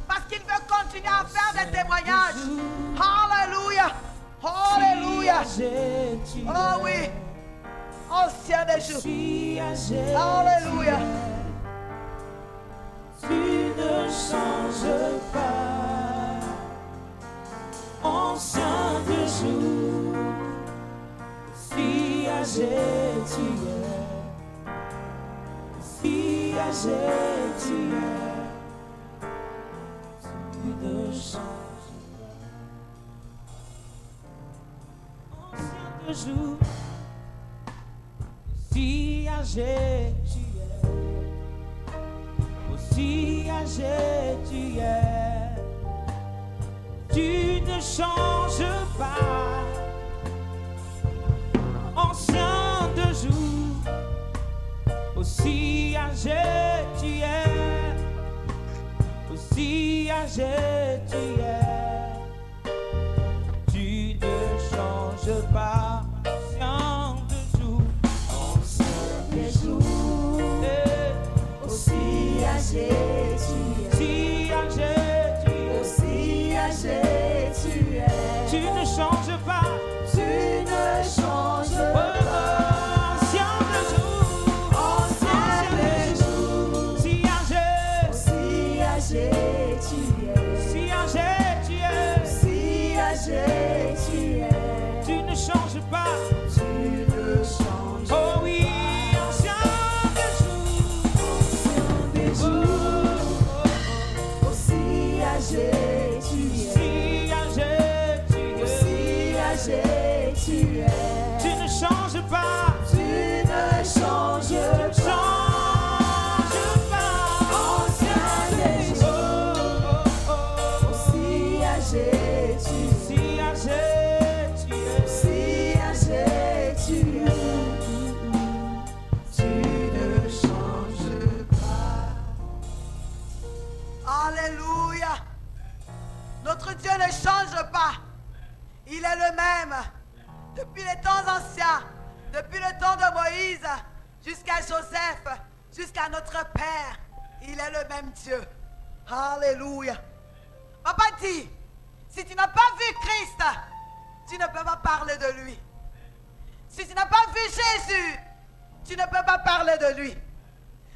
Parce qu'il veut continuer à faire des témoignages. Alléluia. Alléluia. Oh oui. Ancien des jours. Alléluia. Tu ne changes pas, ancien de jour, si âgé tu es, si âgé tu es, tu ne changes pas, ancien de jour, si âgé tu es. Si âgé tu es, tu ne changes pas, ancien de jour, aussi âgé tu es, aussi âgé tu es, tu ne changes pas, ancien de jour, ancien des jours, aussi âgé tu es, si âgé tu es, aussi âgé tu es, tu ne changes pas, tu ne changes pas, ancien de jour, ancien de jour, si âgé, aussi âgé tu es, si âgé tu es, si âgé tu es, tu ne changes pas, tu ne changes pas, oh oui. Tu ne changes pas, tu ne changes pas, ancien des jours, aussi âgé tu es, si âgé tu es, si âgé tu es, tu ne changes pas. Alléluia. Notre Dieu ne change pas. Il est le même. Depuis les temps anciens, depuis le temps de Moïse, jusqu'à Joseph, jusqu'à notre Père, il est le même Dieu. Alléluia. Papa dit, si tu n'as pas vu Christ, tu ne peux pas parler de lui. Si tu n'as pas vu Jésus, tu ne peux pas parler de lui.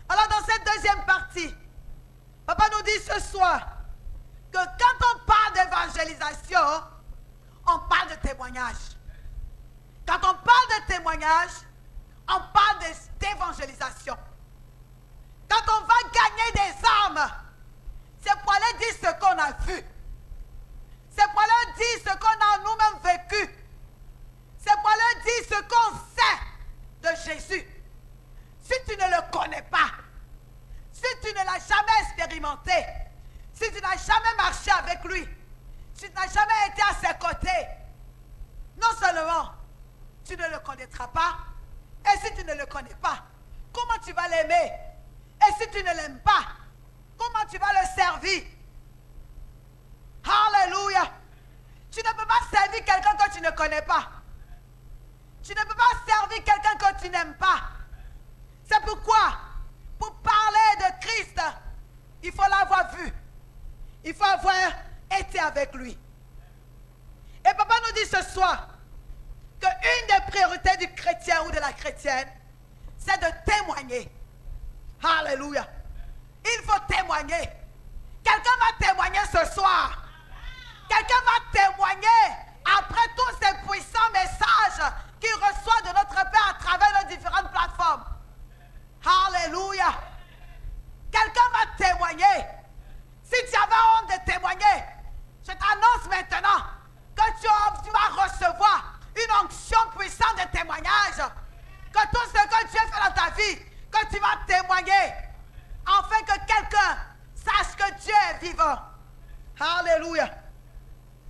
Alors dans cette deuxième partie, Papa nous dit ce soir que quand on parle d'évangélisation, on parle de témoignage. Quand on parle de témoignage, on parle d'évangélisation. Quand on va gagner des âmes, c'est pour aller dire ce qu'on a vu. C'est pour aller dire ce qu'on a nous-mêmes vécu. C'est pour aller dire ce qu'on sait de Jésus. Si tu ne le connais pas, si tu ne l'as jamais expérimenté, si tu n'as jamais marché avec lui, si tu n'as jamais été à ses côtés, non seulement tu ne le connaîtras pas, et si tu ne le connais pas, comment tu vas l'aimer? Et si tu ne l'aimes pas, comment tu vas le servir? Alléluia. Tu ne peux pas servir quelqu'un que tu ne connais pas. Tu ne peux pas servir quelqu'un que tu n'aimes pas. C'est pourquoi, pour parler de Christ, il faut l'avoir vu. Il faut avoir été avec lui. Et papa nous dit ce soir qu'une des priorités du chrétien ou de la chrétienne, c'est de témoigner. Alléluia. Il faut témoigner. Quelqu'un va témoigner ce soir. Quelqu'un va témoigner après tous ces puissants messages qu'il reçoit de notre Père à travers nos différentes plateformes. Alléluia. Quelqu'un va témoigner. Si tu avais honte de témoigner, je t'annonce maintenant que tu vas recevoir une onction puissante de témoignage. Que tout ce que Dieu fait dans ta vie, que tu vas témoigner, afin que quelqu'un sache que Dieu est vivant. Alléluia.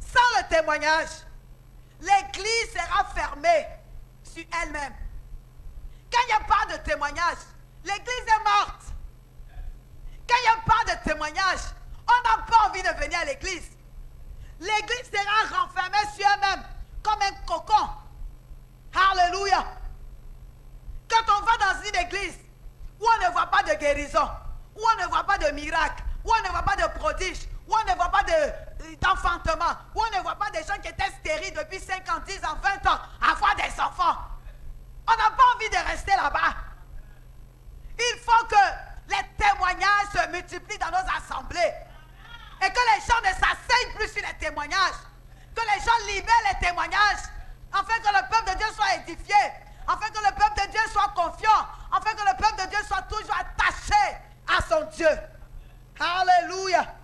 Sans le témoignage, l'église sera fermée sur elle-même. Quand il n'y a pas de témoignage, l'église est morte. Quand il n'y a pas de témoignage, on n'a pas envie de venir à l'église. L'église sera renfermée sur elle-même comme un cocon. Alléluia. Quand on va dans une église où on ne voit pas de guérison, où on ne voit pas de miracle, où on ne voit pas de prodige, où on ne voit pas d'enfantement, où on ne voit pas des gens qui étaient stériles depuis 5 ans, 10 ans, 20 ans, avoir des enfants. On n'a pas envie de rester là-bas. Il faut que les témoignages se multiplient dans nos assemblées. Et que les gens ne s'asseyent plus sur les témoignages. Que les gens libèrent les témoignages. Afin que le peuple de Dieu soit édifié. Afin que le peuple de Dieu soit confiant. Afin que le peuple de Dieu soit toujours attaché à son Dieu. Alléluia.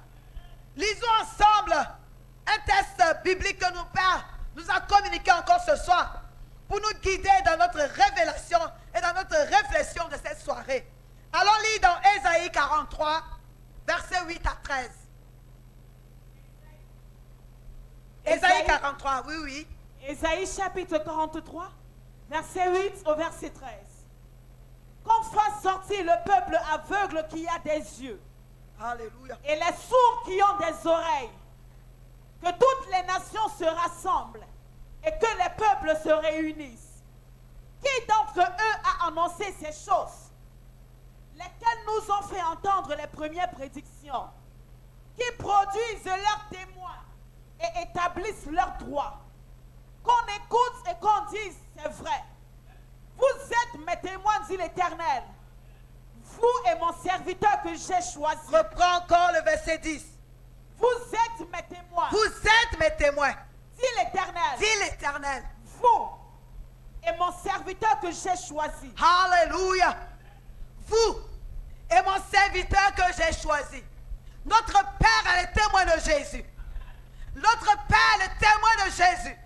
Lisons ensemble un texte biblique que nos pères nous a communiqué encore ce soir pour nous guider dans notre révélation et dans notre réflexion de cette soirée. Allons lire dans Ésaïe 43, versets 8 à 13. Ésaïe 43, oui, oui. Ésaïe chapitre 43, verset 8 au verset 13. Qu'on fasse sortir le peuple aveugle qui a des yeux. Alléluia. Et les sourds qui ont des oreilles. Que toutes les nations se rassemblent et que les peuples se réunissent. Qui d'entre eux a annoncé ces choses? Lesquelles nous ont fait entendre les premières prédictions? Qui produisent leurs témoins et établissent leurs droits? Qu'on écoute et qu'on dise c'est vrai. Vous êtes mes témoins, dit l'Éternel. Vous et mon serviteur que j'ai choisi. Reprends encore le verset 10. Vous êtes mes témoins. Vous êtes mes témoins. Dit l'Éternel. Dit l'Éternel. Vous et mon serviteur que j'ai choisi. Alléluia. Vous et mon serviteur que j'ai choisi. Notre Père est le témoin de Jésus. Notre Père est le témoin de Jésus.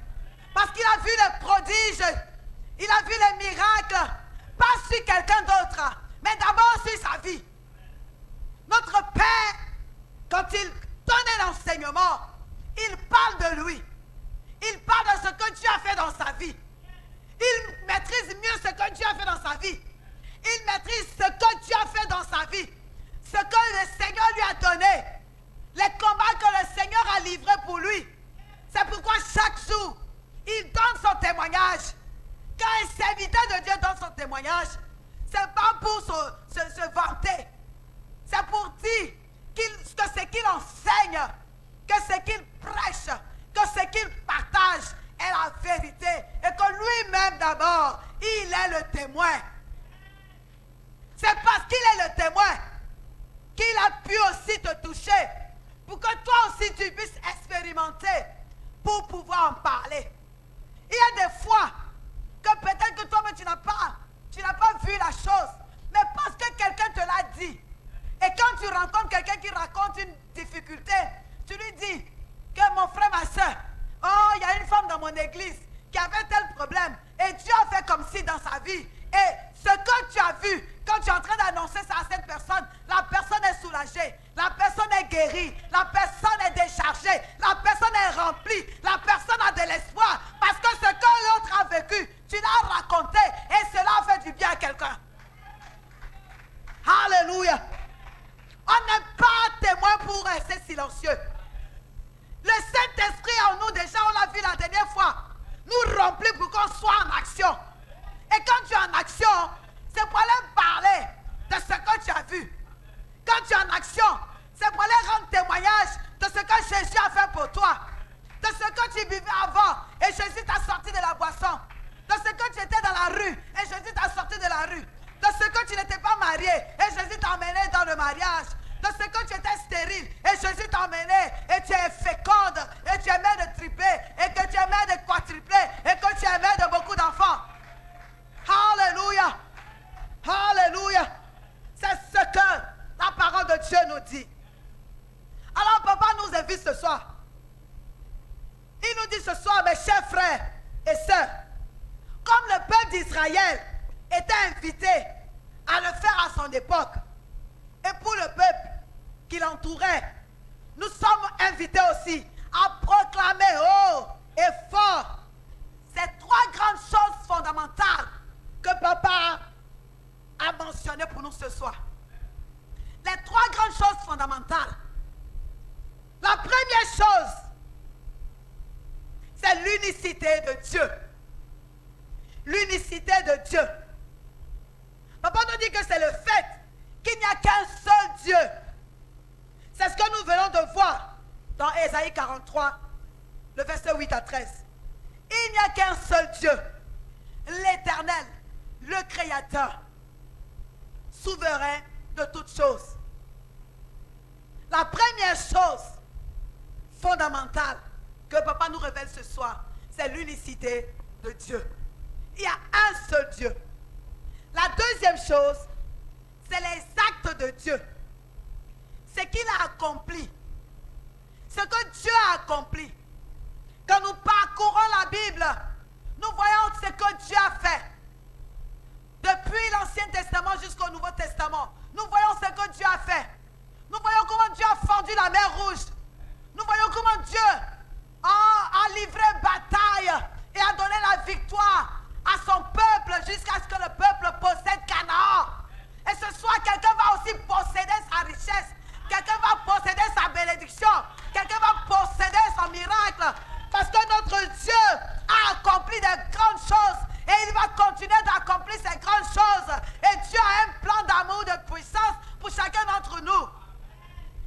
Parce qu'il a vu les prodiges. Il a vu les miracles. Pas sur quelqu'un d'autre, mais d'abord sur sa vie. Notre Père, quand il donnait l'enseignement, il parle de lui. Il parle de ce que Dieu a fait dans sa vie. Il maîtrise mieux ce que Dieu a fait dans sa vie. Il maîtrise ce que Dieu a fait dans sa vie. Ce que le Seigneur lui a donné. Les combats que le Seigneur a livrés pour lui. C'est pourquoi chaque jour, il donne son témoignage. Quand un serviteur de Dieu donne son témoignage, c'est pas pour se vanter. C'est pour dire que ce qu'il enseigne, que ce qu'il prêche, que ce qu'il partage est la vérité. Et que lui-même d'abord, il est le témoin. C'est parce qu'il est le témoin qu'il a pu aussi te toucher. Pour que toi aussi tu puisses expérimenter pour pouvoir en parler. Il y a des fois que peut-être que toi-même tu n'as pas vu la chose. Mais parce que quelqu'un te l'a dit. Et quand tu rencontres quelqu'un qui raconte une difficulté, tu lui dis que mon frère, ma soeur, oh, il y a une femme dans mon église qui avait tel problème. Et Dieu a fait comme si dans sa vie. Et ce que tu as vu, quand tu es en train d'annoncer ça à cette personne, la personne est soulagée, la personne est guérie. guérie, la personne est déchargée, la personne est remplie, la personne a de l'espoir. Parce que ce que l'autre a vécu, tu l'as raconté et cela fait du bien à quelqu'un. Alléluia. On n'est pas témoin pour rester silencieux. Le Saint-Esprit en nous, déjà on l'a vu la dernière fois, nous remplit pour qu'on soit en action. Et quand tu es en action, c'est pour aller parler de ce que tu as vu. Quand tu es en action, c'est pour aller rendre témoignage de ce que Jésus a fait pour toi. De ce que tu vivais avant et Jésus t'a sorti de la boisson. De ce que tu étais dans la rue et Jésus t'a sorti de la rue. De ce que tu n'étais pas marié et Jésus t'a emmené dans le mariage. De ce que tu étais stérile et Jésus t'a emmené et tu es féconde et tu es mère de tripler et que tu es mère de quadrupler et que tu es mère de beaucoup d'enfants. Alléluia. Alléluia. C'est ce que la parole de Dieu nous dit. Alors papa nous invite ce soir. Il nous dit ce soir, mes chers frères et sœurs, comme le peuple d'Israël était invité à le faire à son époque, et pour le peuple qui l'entourait, nous sommes invités aussi à proclamer haut et fort ces trois grandes choses fondamentales que papa a mentionnées pour nous ce soir. Les trois grandes choses fondamentales. La première chose, c'est l'unicité de Dieu. L'unicité de Dieu. Papa nous dit que c'est le fait qu'il n'y a qu'un seul Dieu. C'est ce que nous venons de voir dans Ésaïe 43, le verset 8 à 13. Il n'y a qu'un seul Dieu, l'Éternel, le Créateur, souverain de toutes choses. La première chose fondamentale que papa nous révèle ce soir, c'est l'unicité de Dieu. Il y a un seul Dieu. La deuxième chose, c'est les actes de Dieu. Ce qu'il a accompli. Ce que Dieu a accompli. Quand nous parcourons la Bible, nous voyons ce que Dieu a fait. Depuis l'Ancien Testament jusqu'au Nouveau Testament, nous voyons ce que Dieu a fait. Nous voyons comment Dieu a fendu la mer Rouge. Nous voyons comment Dieu a livré bataille et a donné la victoire à son peuple jusqu'à ce que le peuple possède Canaan. Et ce soir, quelqu'un va aussi posséder sa richesse. Quelqu'un va posséder sa bénédiction. Quelqu'un va posséder son miracle. Parce que notre Dieu a accompli des grandes choses. Et il va continuer d'accomplir ces grandes choses. Et Dieu a un plan d'amour, de puissance pour chacun d'entre nous.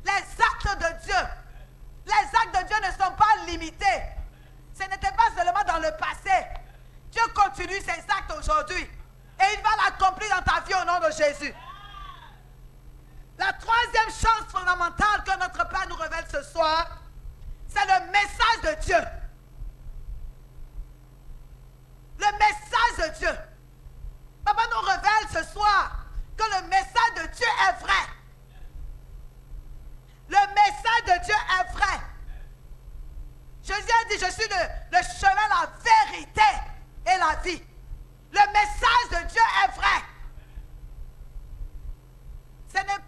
Les actes de Dieu. Les actes de Dieu ne sont pas limités. Ce n'était pas seulement dans le passé. Dieu continue ses actes aujourd'hui. Et il va l'accomplir dans ta vie au nom de Jésus. La troisième chose fondamentale que notre Père nous révèle ce soir, c'est le message de Dieu. Le message de Dieu. Papa nous révèle ce soir que le message de Dieu est vrai. Le message de Dieu est vrai. Jésus a dit, je suis le chemin, la vérité et la vie. Le message de Dieu est vrai. Ce n'est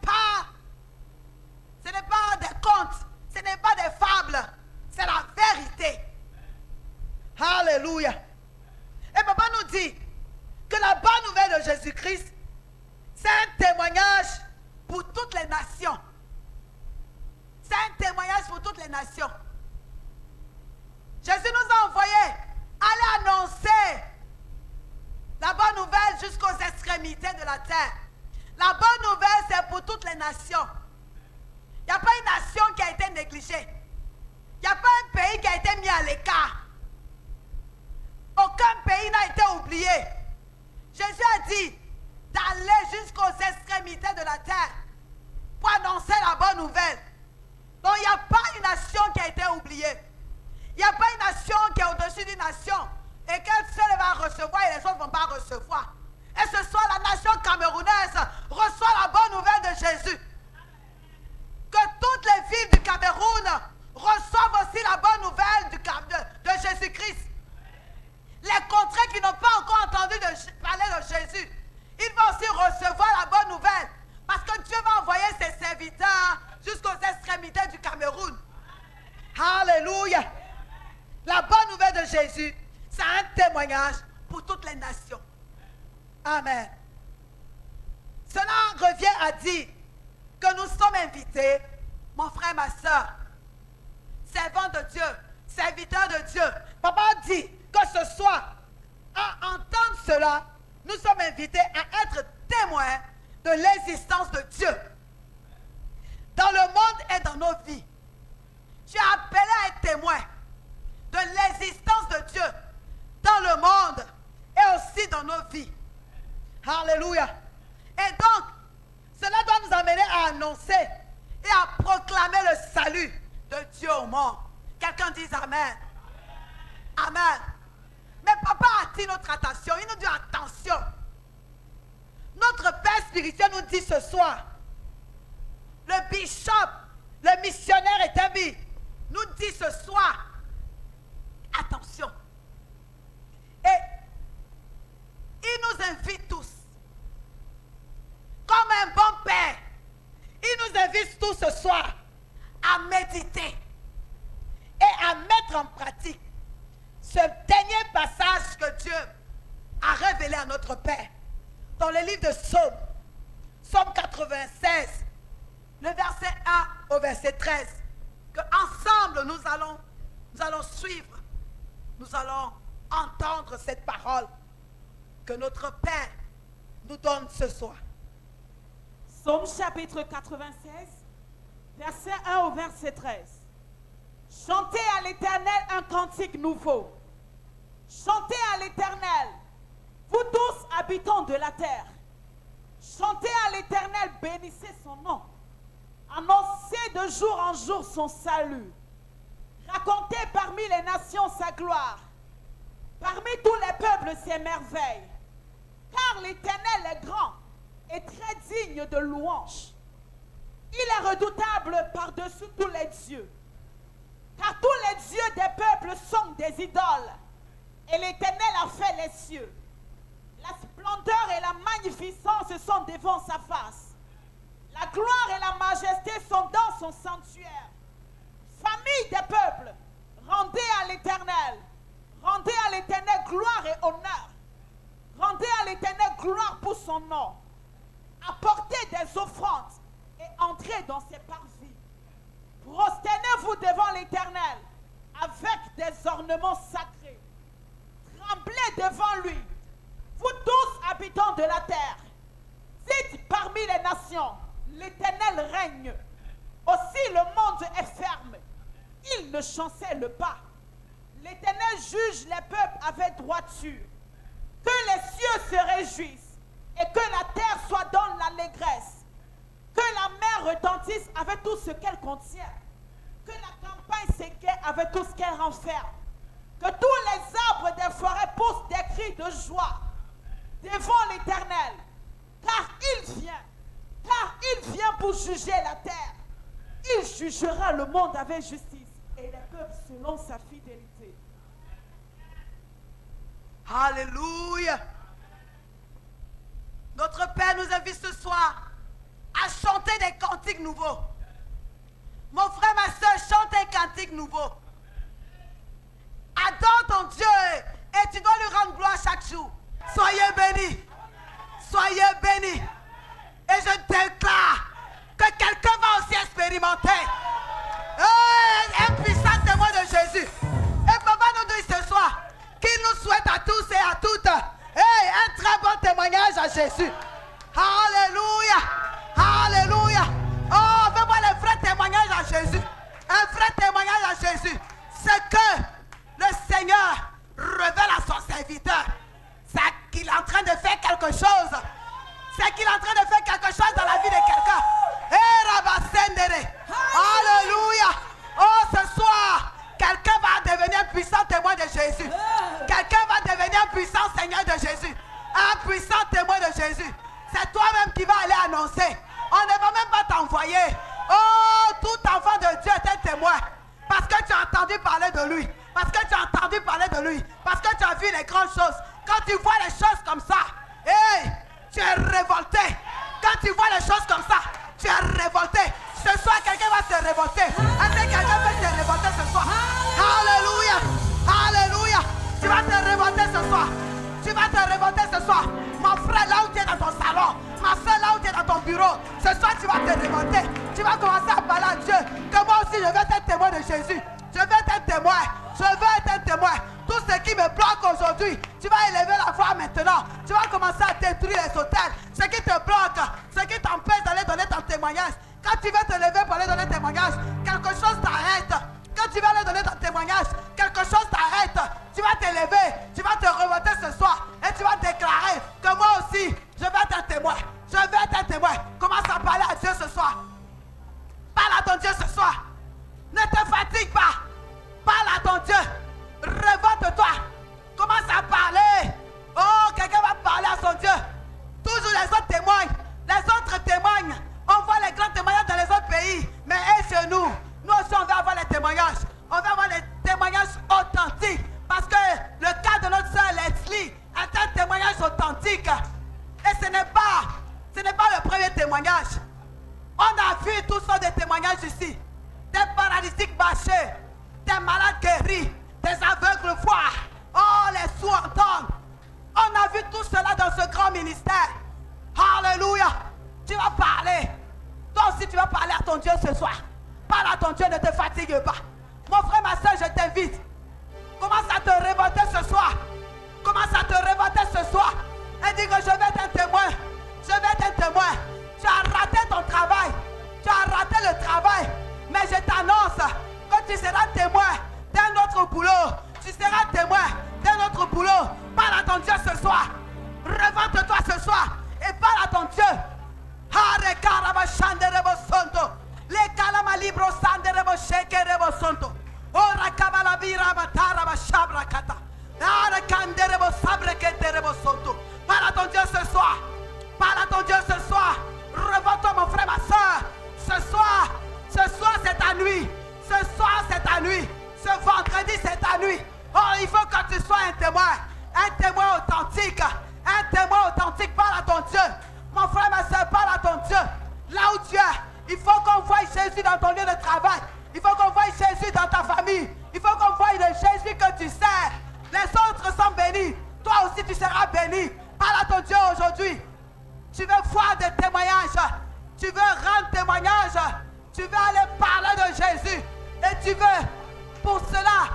pas des contes, ce n'est pas des fables, c'est la vérité. Alléluia. Et papa nous dit que la bonne nouvelle de Jésus-Christ, c'est un témoignage pour toutes les nations. C'est un témoignage pour toutes les nations. Jésus nous a envoyé aller annoncer la bonne nouvelle jusqu'aux extrémités de la terre. La bonne nouvelle, c'est pour toutes les nations. Il n'y a pas une nation qui a été négligée. Il n'y a pas un pays qui a été mis à l'écart. Aucun pays n'a été oublié. Jésus a dit d'aller jusqu'aux extrémités de la terre pour annoncer la bonne nouvelle. Donc il n'y a pas une nation qui a été oubliée. Il n'y a pas une nation qui est au-dessus d'une nation et qu'elle seule va recevoir et les autres ne vont pas recevoir. Et ce soir, la nation camerounaise reçoit la bonne nouvelle de Jésus. Que toutes les villes du Cameroun reçoivent aussi la bonne nouvelle de Jésus-Christ. Les contrées qui n'ont pas encore entendu parler de Jésus, ils vont aussi recevoir la bonne nouvelle. Parce que Dieu va envoyer ses serviteurs jusqu'aux extrémités Jésus, c'est un témoignage pour toutes les nations. Amen. Cela revient à dire que nous sommes invités, mon frère, ma soeur, servants de Dieu, serviteurs de Dieu. Papa dit que ce soir, à entendre cela, nous sommes invités à être témoins de l'existence de Dieu dans le monde et dans nos vies. Tu es appelé à être témoin de l'existence de Dieu dans le monde et aussi dans nos vies. Alléluia. Et donc, cela doit nous amener à annoncer et à proclamer le salut de Dieu au monde. Quelqu'un dise Amen. Amen. Mais papa attire notre attention. Il nous dit attention. Notre Père spirituel nous dit ce soir, le bishop, le missionnaire établi, nous dit ce soir, attention. Et il nous invite tous, comme un bon père, il nous invite tous ce soir à méditer et à mettre en pratique ce dernier passage que Dieu a révélé à notre Père dans le livre de Psaume, Psaume 96, le verset 1 au verset 13, que ensemble nous allons suivre, nous allons entendre cette parole que notre Père nous donne ce soir. Psaume chapitre 96, verset 1 au verset 13. Chantez à l'Éternel un cantique nouveau. Chantez à l'Éternel, vous tous habitants de la terre. Chantez à l'Éternel, bénissez son nom. Annoncez de jour en jour son salut. Racontez parmi les nations sa gloire. Parmi tous les peuples ses merveilles. Car l'Éternel est grand et très digne de louange. Il est redoutable par-dessus tous les dieux. Car tous les dieux des peuples sont des idoles. Et l'Éternel a fait les cieux. La splendeur et la magnificence sont devant sa face. La gloire et la majesté sont dans son sanctuaire. Famille des peuples, rendez à l'Éternel. Rendez à l'Éternel gloire et honneur. Rendez à l'Éternel gloire pour son nom. Apportez des offrandes et entrez dans ses parvis. Prosternez-vous devant l'Éternel avec des ornements sacrés. Tremblez devant lui, vous tous habitants de la terre. Dites parmi les nations, l'Éternel règne. Aussi le monde est ferme, il ne chancelle pas. L'Éternel juge les peuples avec droiture. Que les cieux se réjouissent et que la terre soit dans l'allégresse. Que la mer retentisse avec tout ce qu'elle contient. Que la campagne s'égaie avec tout ce qu'elle renferme. Que tous les arbres des forêts poussent des cris de joie devant l'Éternel. Car il vient pour juger la terre. Il jugera le monde avec justice et les peuples selon sa fidélité. Alléluia. Notre Père nous invite ce soir à chanter des cantiques nouveaux. Mon frère, ma soeur, chante un cantique nouveau. Adore ton Dieu et tu dois lui rendre gloire chaque jour. Soyez bénis. Soyez bénis. Et je déclare que quelqu'un va aussi expérimenter un puissant témoin de Jésus. Et papa nous dit ce soir qu'il nous souhaite à tous et à toutes un très bon témoignage à Jésus. Alléluia. Alléluia. Oh, fais-moi le vrai témoignage à Jésus. Un vrai témoignage à Jésus. C'est que le Seigneur révèle à son serviteur. C'est qu'il est en train de faire quelque chose. C'est qu'il est en train de faire quelque chose dans la vie de quelqu'un. Alléluia. Oh, ce soir, quelqu'un va devenir un puissant témoin de Jésus. Quelqu'un va devenir un puissant Seigneur de Jésus. Un puissant témoin de Jésus. C'est toi-même qui vas aller annoncer. On ne va même pas t'envoyer. Oh, tout enfant de Dieu est un témoin. Parce que tu as entendu parler de lui. Parce que tu as entendu parler de lui. Parce que tu as vu les grandes choses. Quand tu vois les choses comme ça, hey, tu es révolté. Quand tu vois les choses comme ça, tu es révolté. Ce soir, quelqu'un va se révolter. Est-ce que quelqu'un va se révolter ce soir? Alléluia. Alléluia. ce soir. Tu vas te révolter ce soir. Mon frère, là où tu es dans ton salon, ma soeur, là où tu es dans ton bureau, ce soir tu vas te révolter. Tu vas commencer à parler à Dieu que moi aussi je veux être un témoin de Jésus. Je veux être un témoin. Je veux être un témoin. Tout ce qui me bloque aujourd'hui, tu vas élever la voix maintenant. Tu vas commencer à détruire les hôtels. Ce qui te bloque, ce qui t'empêche d'aller donner ton témoignage. Quand tu vas te lever pour aller donner ton témoignage, quelque chose t'arrête. Quand tu vas aller donner ton témoignage, quelque chose t'arrête. Tu vas t'élever, tu vas te révolter ce soir et tu vas déclarer que moi aussi, je vais être un témoin. Je vais être un témoin. Commence à parler à Dieu ce soir. Parle à ton Dieu ce soir. Ne te fatigue pas. Parle à ton Dieu. Révolte-toi. Commence à parler. Oh, quelqu'un va parler à son Dieu. Toujours les autres témoignent. Les autres témoignent. On voit les grands témoignages dans les autres pays. Mais chez nous, nous aussi on veut avoir les témoignages. On veut avoir les témoignages authentiques. Parce que le cas de notre sœur Leslie est un témoignage authentique. Et ce n'est pas le premier témoignage. On a vu tous sortes de témoignages ici. Des paralytiques marchés, des malades guéris, des aveugles voir. Oh, les sourds entendent. On a vu tout cela dans ce grand ministère. Alléluia. Tu vas parler. Toi aussi, tu vas parler à ton Dieu ce soir. Parle à ton Dieu, ne te fatigue pas. Mon frère, ma soeur, je t'invite. Commence à te révolter ce soir. Commence à te révolter ce soir. Et dis que je vais être un témoin. Je vais être un témoin. Tu as raté ton travail. Tu as raté le travail. Mais je t'annonce que tu seras témoin d'un autre boulot. Tu seras témoin d'un autre boulot. Parle à ton Dieu ce soir. Révolte-toi ce soir. Et parle à ton Dieu. Hare karaba shanderebo sonto. Le kalama libro sanderebo shekerebo sonto. Ora kabala bira batara bashabra kata. Hare kanderebo sabre keterebo sonto. Parle à ton Dieu ce soir. Parle à ton Dieu ce soir. Révolte-toi mon frère, ma soeur. Ce soir c'est ta nuit. Ce soir c'est ta nuit. Ce vendredi c'est ta nuit. Oh, il faut que tu sois un témoin. Un témoin authentique. Un témoin authentique. Parle à ton Dieu. Mon frère, ma soeur, parle à ton Dieu. Là où tu es, il faut qu'on voie Jésus dans ton lieu de travail. Il faut qu'on voie Jésus dans ta famille. Il faut qu'on voie le Jésus que tu sers. Les autres sont bénis. Toi aussi tu seras béni. Parle à ton Dieu aujourd'hui. Tu veux voir des témoignages. Tu veux rendre témoignage. Tu veux aller parler de Jésus. Et tu veux, pour cela,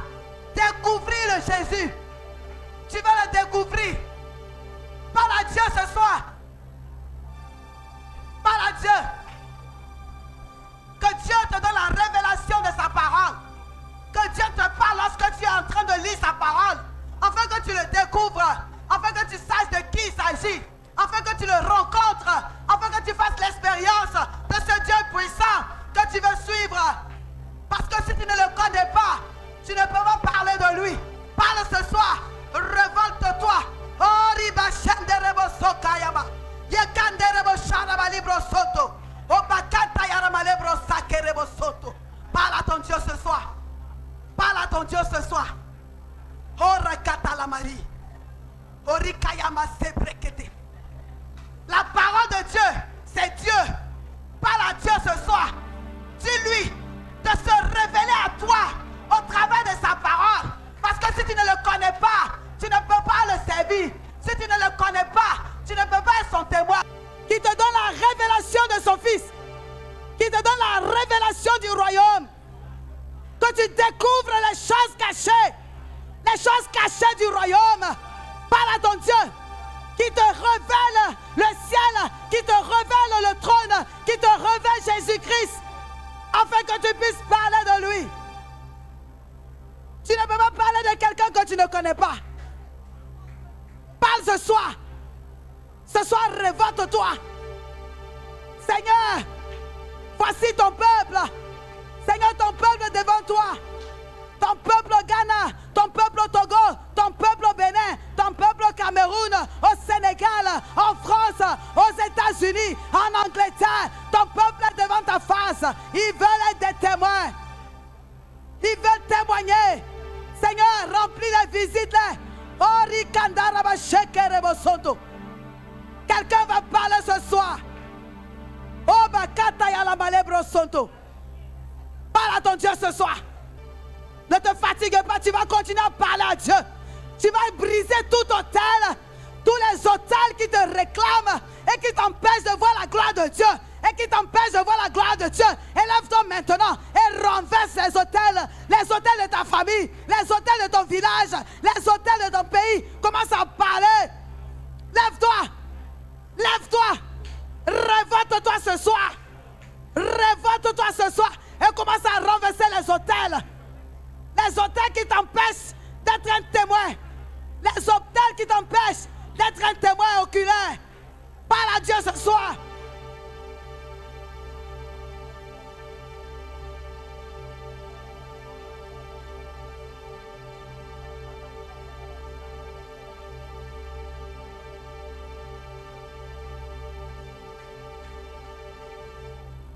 découvrir le Jésus. Tu veux le découvrir. Parle à Dieu ce soir. Parle à Dieu. Que Dieu te donne la révélation de sa parole. Que Dieu te parle lorsque tu es en train de lire sa parole. Afin que tu le découvres. Afin que tu saches de qui il s'agit. Afin que tu le rencontres. Afin que tu fasses l'expérience de ce Dieu puissant que tu veux suivre. Parce que si tu ne le connais pas, tu ne peux pas parler de lui. Parle ce soir. Révolte-toi. Oh, riba shenderebo sokayama. Yekanderebo sharaba libro soto. Oh, bakata yarama libro sakerebo soto. Parle à ton Dieu ce soir. Parle à ton Dieu ce soir. Oh, rakata la Marie. Oh, rikayama sebrekete. La parole de Dieu, c'est Dieu. Parle à Dieu ce soir. Dis-lui de se révéler à toi au travers de sa parole. Parce que si tu ne le connais pas, tu ne peux pas le servir. Si tu ne le connais pas, tu ne peux pas être son témoin. Qui te donne la révélation de son Fils. Qui te donne la révélation du royaume. Que tu découvres les choses cachées. Les choses cachées du royaume. Parle à ton Dieu. Qui te révèle le ciel. Qui te révèle le trône. Qui te révèle Jésus-Christ. Afin que tu puisses parler de lui. Tu ne peux pas parler de quelqu'un que tu ne connais pas. Parle ce soir. Ce soir, révolte-toi. Seigneur, voici ton peuple. Seigneur, ton peuple est devant toi. Ton peuple au Ghana, ton peuple au Togo, ton peuple au Bénin, ton peuple au Cameroun, au Sénégal, en France, aux États-Unis, en Angleterre. Ton peuple est devant ta face. Ils veulent être des témoins. Ils veulent témoigner. Seigneur, remplis les visites. Quelqu'un va parler ce soir. Parle à ton Dieu ce soir. Ne te fatigue pas, tu vas continuer à parler à Dieu. Tu vas briser tout autel, tous les autels qui te réclament et qui t'empêchent de voir la gloire de Dieu. Et qui t'empêchent de voir la gloire de Dieu. Élève-toi maintenant et renverse les autels de ta famille, les autels de ton village, les autels de ton pays. Commence à parler. Lève-toi, lève-toi, révolte-toi ce soir. Révolte-toi ce soir et commence à renverser les autels. Les autels qui t'empêchent d'être un témoin. Les autels qui t'empêchent d'être un témoin oculaire. Parle à Dieu ce soir.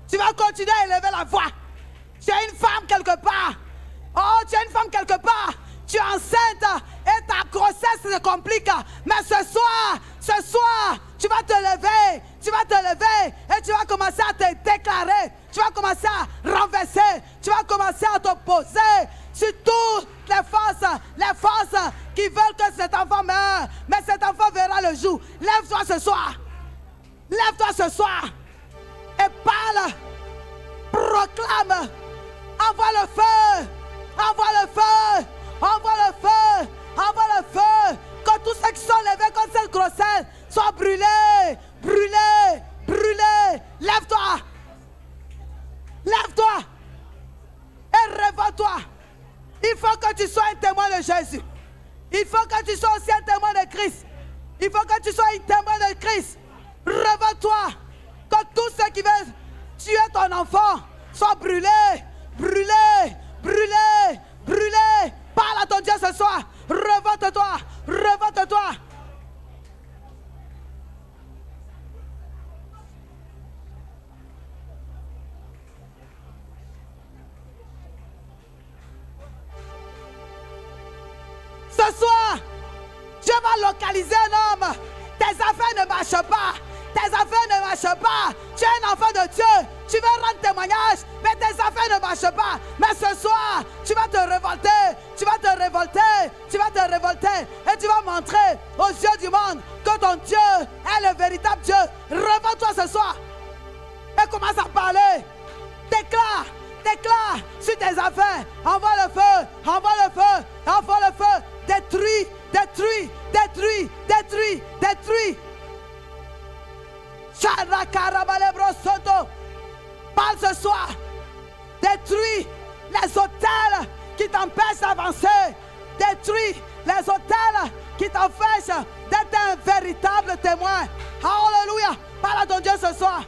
Tu vas continuer à élever la voix. Tu as une femme quelque part. Oh, tu as une femme quelque part. Tu es enceinte et ta grossesse se complique. Mais ce soir, tu vas te lever. Tu vas te lever et tu vas commencer à te déclarer. Tu vas commencer à renverser. Tu vas commencer à t'opposer sur toutes les forces qui veulent que cet enfant meure. Mais cet enfant verra le jour. Lève-toi ce soir. Lève-toi ce soir. Et parle, proclame, envoie le feu, envoie le feu, envoie le feu, envoie le feu, que tous ceux qui sont levés contre cette grossesse soient brûlés, brûlés, brûlés. Lève-toi, lève-toi et réveille-toi. Il faut que tu sois un témoin de Jésus. Il faut que tu sois aussi un témoin de Christ. Il faut que tu sois un témoin de Christ. Réveille-toi. Que tous ceux qui veulent tuer ton enfant soient brûlés, brûlés, brûlés, brûlés. Parle à ton Dieu ce soir. Révolte-toi, révolte-toi. Ce soir, Dieu va localiser un homme. Tes affaires ne marchent pas. Tes affaires ne marchent pas. Tu es un enfant de Dieu. Tu veux rendre témoignage, mais tes affaires ne marchent pas. Mais ce soir, tu vas te révolter. Tu vas te révolter. Tu vas te révolter. Et tu vas montrer aux yeux du monde que ton Dieu est le véritable Dieu. Révolte-toi ce soir. Et commence à parler. Déclare. Déclare sur tes affaires. Envoie le feu. Envoie le feu. Envoie le feu. Détruis. Détruis. Détruis. Détruis. Détruis. Parle ce soir. Détruis les autels qui t'empêchent d'avancer. Détruis les autels qui t'empêchent d'être un véritable témoin. Alléluia. Parle à ton Dieu ce soir.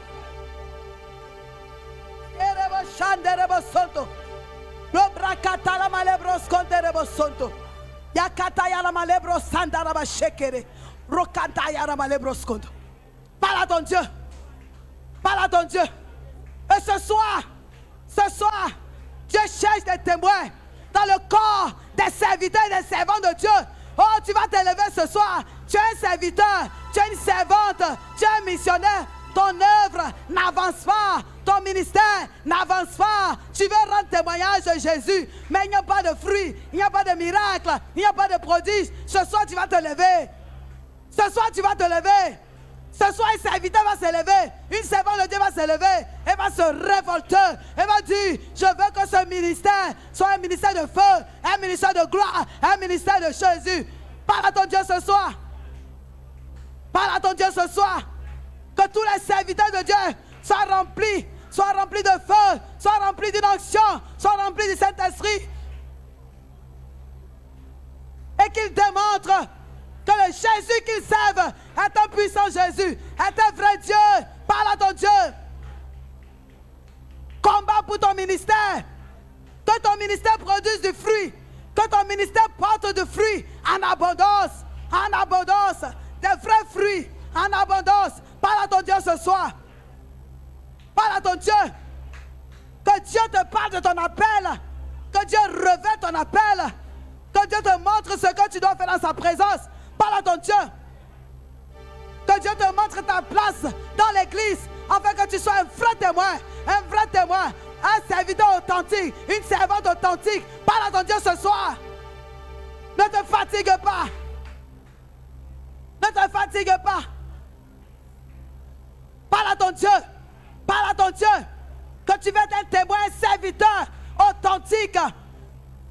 Parle à ton Dieu. Parle à ton Dieu. Et ce soir, Dieu cherche des témoins dans le corps des serviteurs et des servantes de Dieu. Oh, tu vas t'élever ce soir. Tu es un serviteur, tu es une servante, tu es un missionnaire. Ton œuvre n'avance pas. Ton ministère n'avance pas. Tu veux rendre témoignage de Jésus, mais il n'y a pas de fruits, il n'y a pas de miracle, il n'y a pas de prodige. Ce soir, tu vas te lever. Ce soir, tu vas te lever. Ce soir, un serviteur va se lever, une servante de Dieu va se lever, elle va se révolter, elle va dire, je veux que ce ministère soit un ministère de feu, un ministère de gloire, un ministère de Jésus. Parle à ton Dieu ce soir. Parle à ton Dieu ce soir. Que tous les serviteurs de Dieu soient remplis de feu, soient remplis d'une onction, soient remplis du Saint-Esprit. Et qu'ils démontrent que le Jésus qu'ils servent est un puissant Jésus, est un vrai Dieu. Parle à ton Dieu. Combat pour ton ministère. Que ton ministère produise du fruit. Que ton ministère porte du fruit en abondance. En abondance. Des vrais fruits en abondance. Parle à ton Dieu ce soir. Parle à ton Dieu. Que Dieu te parle de ton appel. Que Dieu revêt ton appel. Que Dieu te montre ce que tu dois faire dans sa présence. Parle à ton Dieu. Que Dieu te montre ta place dans l'église afin que tu sois un vrai témoin. Un vrai témoin. Un serviteur authentique. Une servante authentique. Parle à ton Dieu ce soir. Ne te fatigue pas. Ne te fatigue pas. Parle à ton Dieu. Parle à ton Dieu. Que tu veux être un témoin, un serviteur authentique.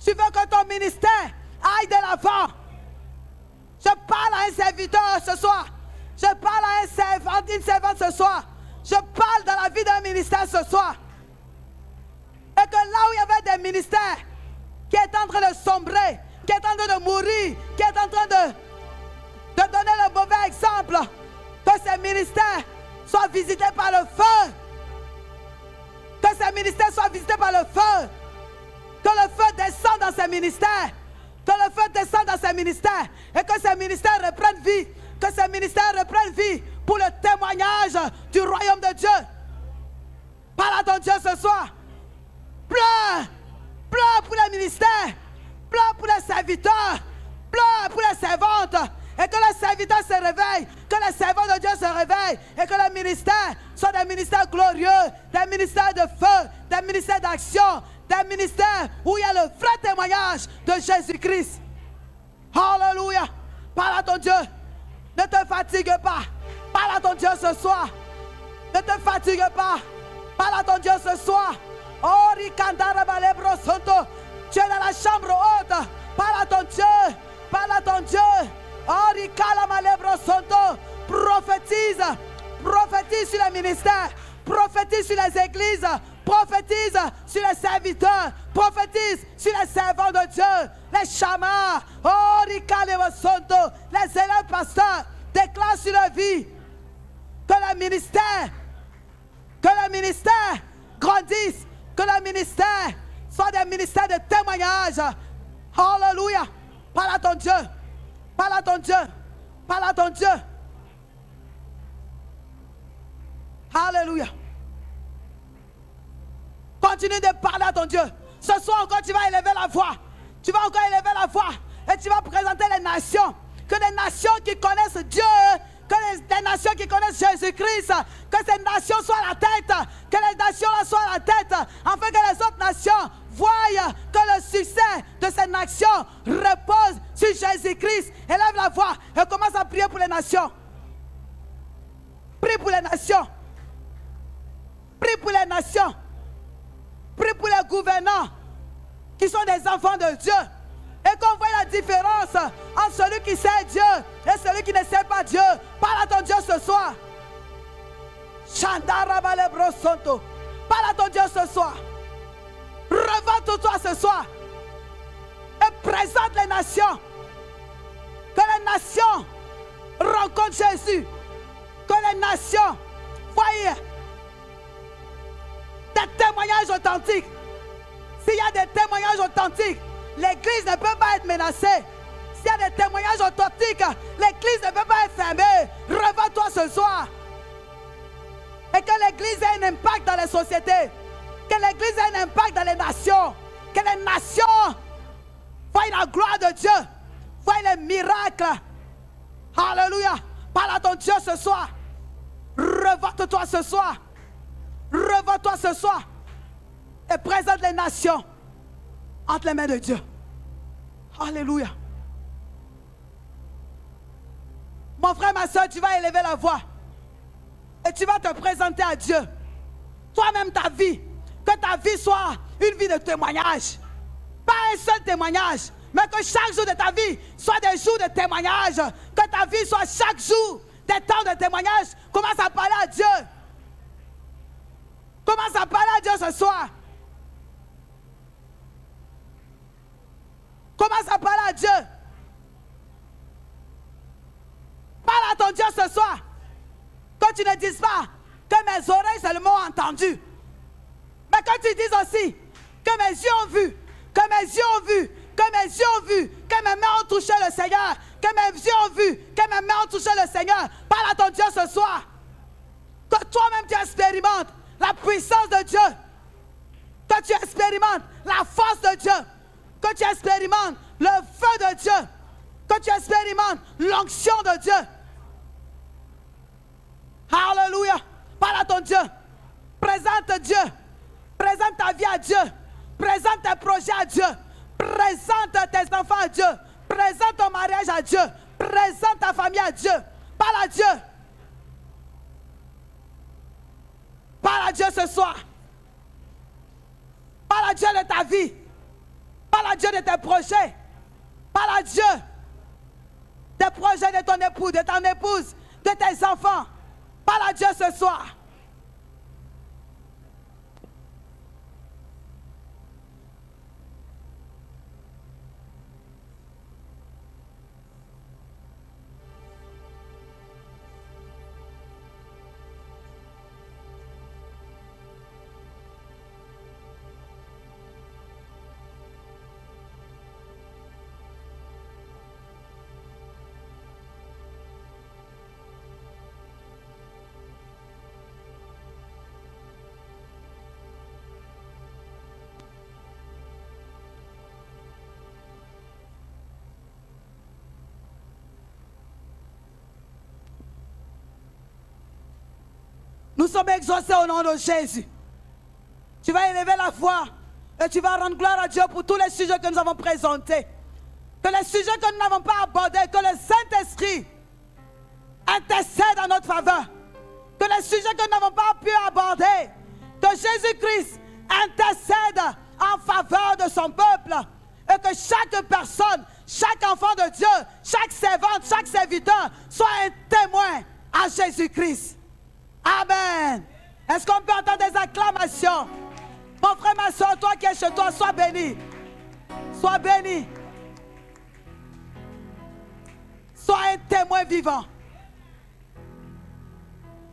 Tu veux que ton ministère aille de l'avant. Je parle à un serviteur ce soir. Je parle à un servant, une servante ce soir. Je parle dans la vie d'un ministère ce soir. Et que là où il y avait des ministères qui est en train de sombrer, qui est en train de mourir, qui est en train de donner le mauvais exemple, que ces ministères soient visités par le feu. Que ces ministères soient visités par le feu. Que le feu descende dans ces ministères. Que le feu descende dans ces ministères. Et que ces ministères reprennent vie. Que ces ministères reprennent vie pour le témoignage du royaume de Dieu. Parle à ton Dieu ce soir. Pleure. Pleure pour les ministères. Pleure pour les serviteurs. Pleure pour les servantes. Et que les serviteurs se réveillent. Que les servants de Dieu se réveillent. Et que les ministères soient des ministères glorieux. Des ministères de feu. Des ministères d'action. Des ministères où il y a le vrai témoignage de Jésus-Christ. Alléluia. Parle à ton Dieu. Ne te fatigue pas. Parle à ton Dieu ce soir. Ne te fatigue pas. Parle à ton Dieu ce soir. Oh, Rikandarabalebro Santo. Tu es dans la chambre haute. Parle à ton Dieu. Parle à ton Dieu. Oh, Rikalamalebro Santo. Prophétise. Prophétise sur les ministères. Prophétise sur les églises. Prophétise sur les serviteurs. Prophétise sur les servants de Dieu. Les chamans. Oh, Rikalamalebro Santo. Les élèves pasteurs. Déclare sur leur vie que le ministère grandisse. Que le ministère soit des ministères de témoignage. Alléluia. Parle à ton Dieu. Parle à ton Dieu. Parle à ton Dieu. Alléluia. Continue de parler à ton Dieu. Ce soir encore, tu vas élever la voix. Tu vas encore élever la voix. Et tu vas présenter les nations. Que les nations qui connaissent Dieu, que les nations qui connaissent Jésus-Christ, que ces nations soient à la tête, que les nations soient à la tête, afin que les autres nations voient que le succès de ces nations repose sur Jésus-Christ. Élève la voix et commence à prier pour les nations. Prie pour les nations. Prie pour les nations. Prie pour les gouvernants qui sont des enfants de Dieu. Et qu'on voit la différence entre celui qui sait Dieu et celui qui ne sait pas Dieu. Parle à ton Dieu ce soir. Parle à ton Dieu ce soir. Revends-toi ce soir. Et présente les nations. Que les nations rencontrent Jésus. Que les nations voient des témoignages authentiques. S'il y a des témoignages authentiques, l'église ne peut pas être menacée. S'il y a des témoignages authentiques, l'église ne peut pas être fermée. Revends-toi ce soir. Et que l'église ait un impact dans les sociétés. Que l'église ait un impact dans les nations. Que les nations voient la gloire de Dieu. Voient les miracles. Alléluia. Parle à ton Dieu ce soir. Revends-toi ce soir. Revends-toi ce soir. Et présente les nations entre les mains de Dieu. Alléluia. Mon frère, ma soeur, tu vas élever la voix. Et tu vas te présenter à Dieu. Toi-même ta vie. Que ta vie soit une vie de témoignage. Pas un seul témoignage. Mais que chaque jour de ta vie soit des jours de témoignage. Que ta vie soit chaque jour des temps de témoignage. Commence à parler à Dieu. Commence à parler à Dieu ce soir. Commence à parler à Dieu. Parle à ton Dieu ce soir. Que tu ne dises pas que mes oreilles seulement ont entendu. Mais que tu dises aussi que mes yeux ont vu. Que mes yeux ont vu. Que mes yeux ont vu. Que mes mains ont touché le Seigneur. Que mes yeux ont vu. Que mes mains ont touché le Seigneur. Parle à ton Dieu ce soir. Que toi-même tu expérimentes la puissance de Dieu. Que tu expérimentes la force de Dieu. Que tu expérimentes le feu de Dieu. Que tu expérimentes l'onction de Dieu. Alléluia. Parle à ton Dieu. Présente Dieu. Présente ta vie à Dieu. Présente tes projets à Dieu. Présente tes enfants à Dieu. Présente Présente ton mariage à Dieu. Présente ta famille à Dieu. Parle à Dieu. Parle à Dieu ce soir. Parle à Dieu de ta vie. Parle à Dieu de tes projets. Parle à Dieu des projets de ton époux, de ton épouse, de tes enfants. Parle à Dieu ce soir. Nous sommes exaucés au nom de Jésus. Tu vas élever la voix et tu vas rendre gloire à Dieu pour tous les sujets que nous avons présentés. Que les sujets que nous n'avons pas abordés, que le Saint-Esprit intercède en notre faveur. Que les sujets que nous n'avons pas pu aborder, que Jésus-Christ intercède en faveur de son peuple. Et que chaque personne, chaque enfant de Dieu, chaque servante, chaque serviteur soit un témoin à Jésus-Christ. Amen. Est-ce qu'on peut entendre des acclamations? Mon frère, ma soeur, toi qui es chez toi, sois béni. Sois béni. Sois un témoin vivant.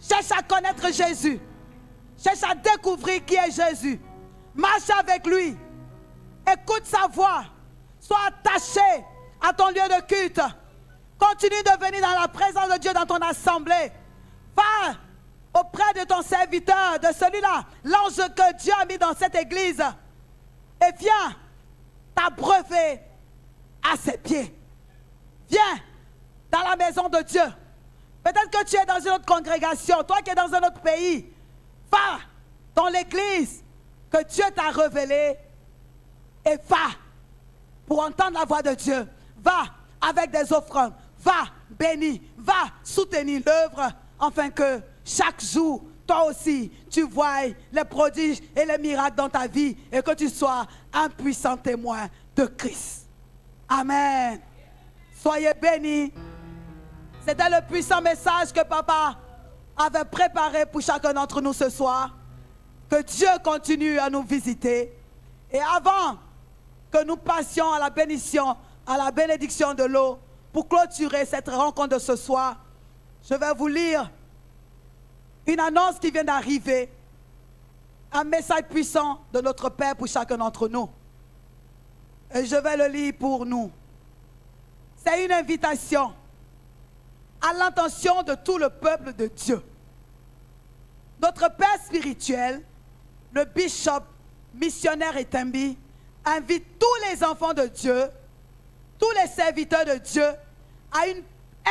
Cherche à connaître Jésus. Cherche à découvrir qui est Jésus. Marche avec lui. Écoute sa voix. Sois attaché à ton lieu de culte. Continue de venir dans la présence de Dieu dans ton assemblée. Va auprès de ton serviteur, de celui-là, l'ange que Dieu a mis dans cette église. Et viens t'abreuver à ses pieds. Viens dans la maison de Dieu. Peut-être que tu es dans une autre congrégation, toi qui es dans un autre pays. Va dans l'église que Dieu t'a révélée et va pour entendre la voix de Dieu. Va avec des offrandes. Va bénir. Va soutenir l'œuvre afin que chaque jour, toi aussi, tu vois les prodiges et les miracles dans ta vie et que tu sois un puissant témoin de Christ. Amen. Soyez bénis. C'était le puissant message que Papa avait préparé pour chacun d'entre nous ce soir. Que Dieu continue à nous visiter. Et avant que nous passions à la bénédiction, à la bénédiction de l'eau, pour clôturer cette rencontre de ce soir, je vais vous lire une annonce qui vient d'arriver, un message puissant de notre Père pour chacun d'entre nous. Et je vais le lire pour nous. C'est une invitation à l'intention de tout le peuple de Dieu. Notre Père spirituel, le bishop missionnaire Etembi, invite tous les enfants de Dieu, tous les serviteurs de Dieu, à une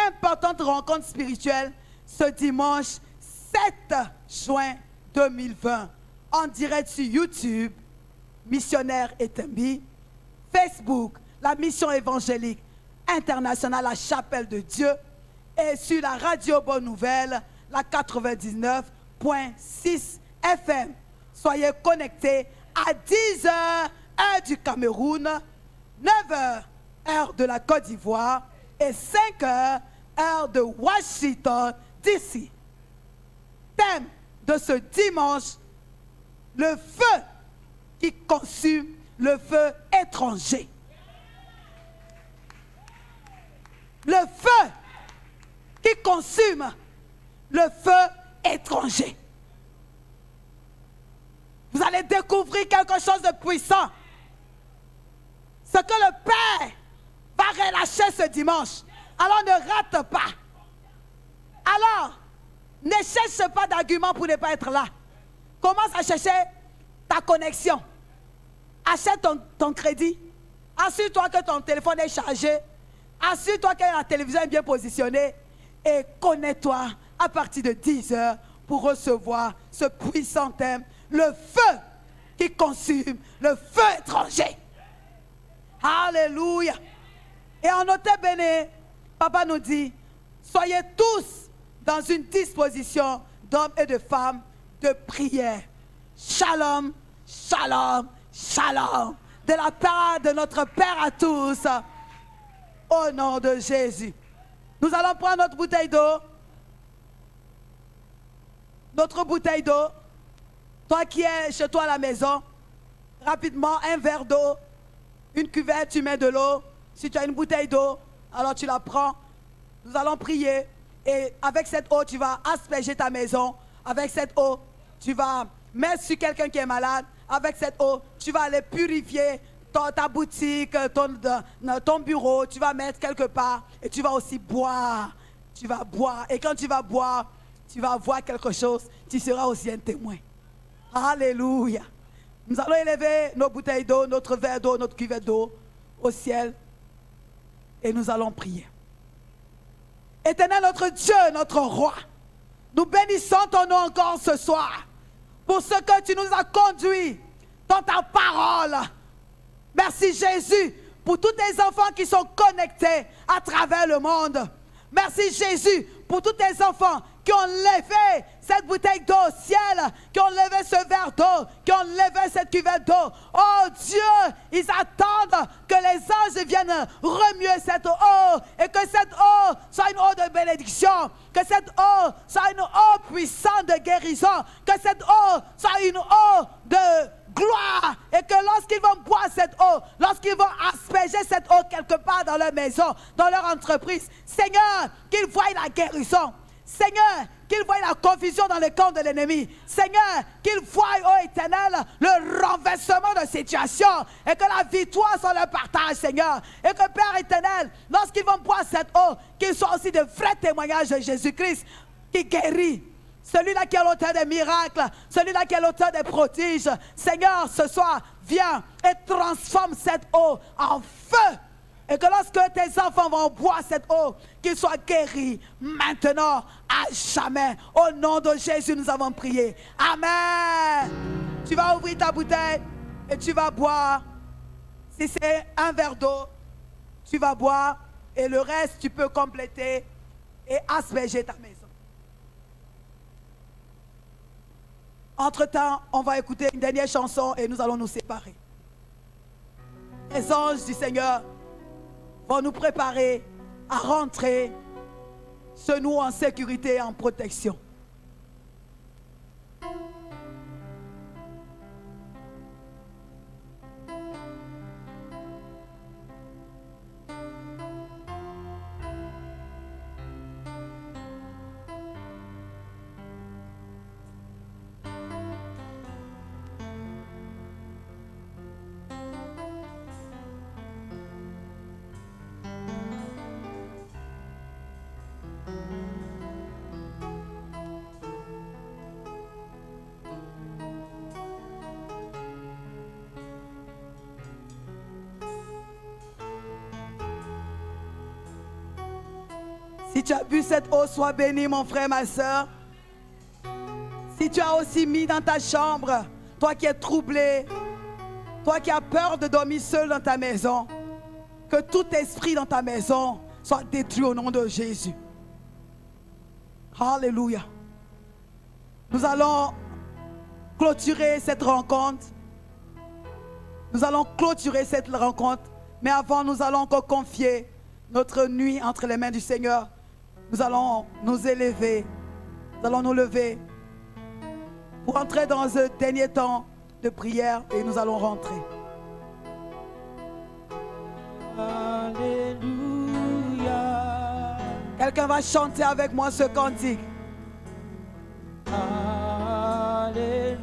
importante rencontre spirituelle ce dimanche 7 juin 2020, en direct sur YouTube, Missionnaire Etembi, Facebook, la mission évangélique internationale, la chapelle de Dieu, et sur la radio Bonne Nouvelle, la 99.6 FM. Soyez connectés à 10h, heure du Cameroun, 9h, heure de la Côte d'Ivoire, et 5h, heure de Washington, DC. Thème de ce dimanche, le feu qui consume le feu étranger. Le feu qui consume le feu étranger. Vous allez découvrir quelque chose de puissant. Ce que le Père va relâcher ce dimanche. Alors ne rate pas. Alors, ne cherche pas d'argument pour ne pas être là. Commence à chercher ta connexion. Achète ton crédit. Assure-toi que ton téléphone est chargé. Assure-toi que la télévision est bien positionnée. Et connais-toi à partir de 10h pour recevoir ce puissant thème. Le feu qui consume le feu étranger. Alléluia. Et en notre béni, papa nous dit, soyez tous dans une disposition d'hommes et de femmes de prière. Shalom, shalom, shalom. De la part de notre Père à tous, au nom de Jésus. Nous allons prendre notre bouteille d'eau. Notre bouteille d'eau. Toi qui es chez toi à la maison, rapidement, un verre d'eau, une cuvette, tu mets de l'eau. Si tu as une bouteille d'eau, alors tu la prends. Nous allons prier. Et avec cette eau, tu vas asperger ta maison. Avec cette eau, tu vas mettre sur quelqu'un qui est malade. Avec cette eau, tu vas aller purifier ta boutique, ton bureau. Tu vas mettre quelque part et tu vas aussi boire. Tu vas boire. Et quand tu vas boire, tu vas voir quelque chose. Tu seras aussi un témoin. Alléluia. Nous allons élever nos bouteilles d'eau, notre verre d'eau, notre cuvette d'eau au ciel. Et nous allons prier. Éternel notre Dieu, notre roi, nous bénissons ton nom encore ce soir pour ce que tu nous as conduits dans ta parole. Merci Jésus pour tous tes enfants qui sont connectés à travers le monde. Merci Jésus pour tous tes enfants qui ont levé cette bouteille d'eau au ciel, qui ont levé ce verre d'eau, qui ont levé cette cuvette d'eau. Oh Dieu, ils attendent que les anges viennent remuer cette eau et que cette eau soit une eau de bénédiction, que cette eau soit une eau puissante de guérison, que cette eau soit une eau de gloire et que lorsqu'ils vont boire cette eau, lorsqu'ils vont asperger cette eau quelque part dans leur maison, dans leur entreprise, Seigneur, qu'ils voient la guérison. Seigneur, qu'ils voient la confusion dans le camp de l'ennemi. Seigneur, qu'ils voient, oh Éternel, le renversement de situation et que la victoire soit leur partage, Seigneur. Et que Père Éternel, lorsqu'ils vont boire cette eau, qu'ils soient aussi de vrais témoignages de Jésus-Christ qui guérit. Celui-là qui est l'auteur des miracles, celui-là qui est l'auteur des prodiges. Seigneur, ce soir, viens et transforme cette eau en feu. Et que lorsque tes enfants vont boire cette eau, qu'ils soient guéris maintenant, à jamais. Au nom de Jésus, nous avons prié. Amen. Tu vas ouvrir ta bouteille et tu vas boire. Si c'est un verre d'eau, tu vas boire. Et le reste, tu peux compléter et asperger ta maison. Entre-temps, on va écouter une dernière chanson et nous allons nous séparer. Les anges du Seigneur vont nous préparer à rentrer chez nous en sécurité et en protection. Si tu as bu cette eau, sois béni, mon frère, ma soeur. Si tu as aussi mis dans ta chambre, toi qui es troublé, toi qui as peur de dormir seul dans ta maison, que tout esprit dans ta maison soit détruit au nom de Jésus. Alléluia. Nous allons clôturer cette rencontre. Nous allons clôturer cette rencontre. Mais avant, nous allons encore confier notre nuit entre les mains du Seigneur. Nous allons nous élever. Nous allons nous lever pour entrer dans ce dernier temps de prière et nous allons rentrer. Alléluia. Quelqu'un va chanter avec moi ce cantique. Alléluia.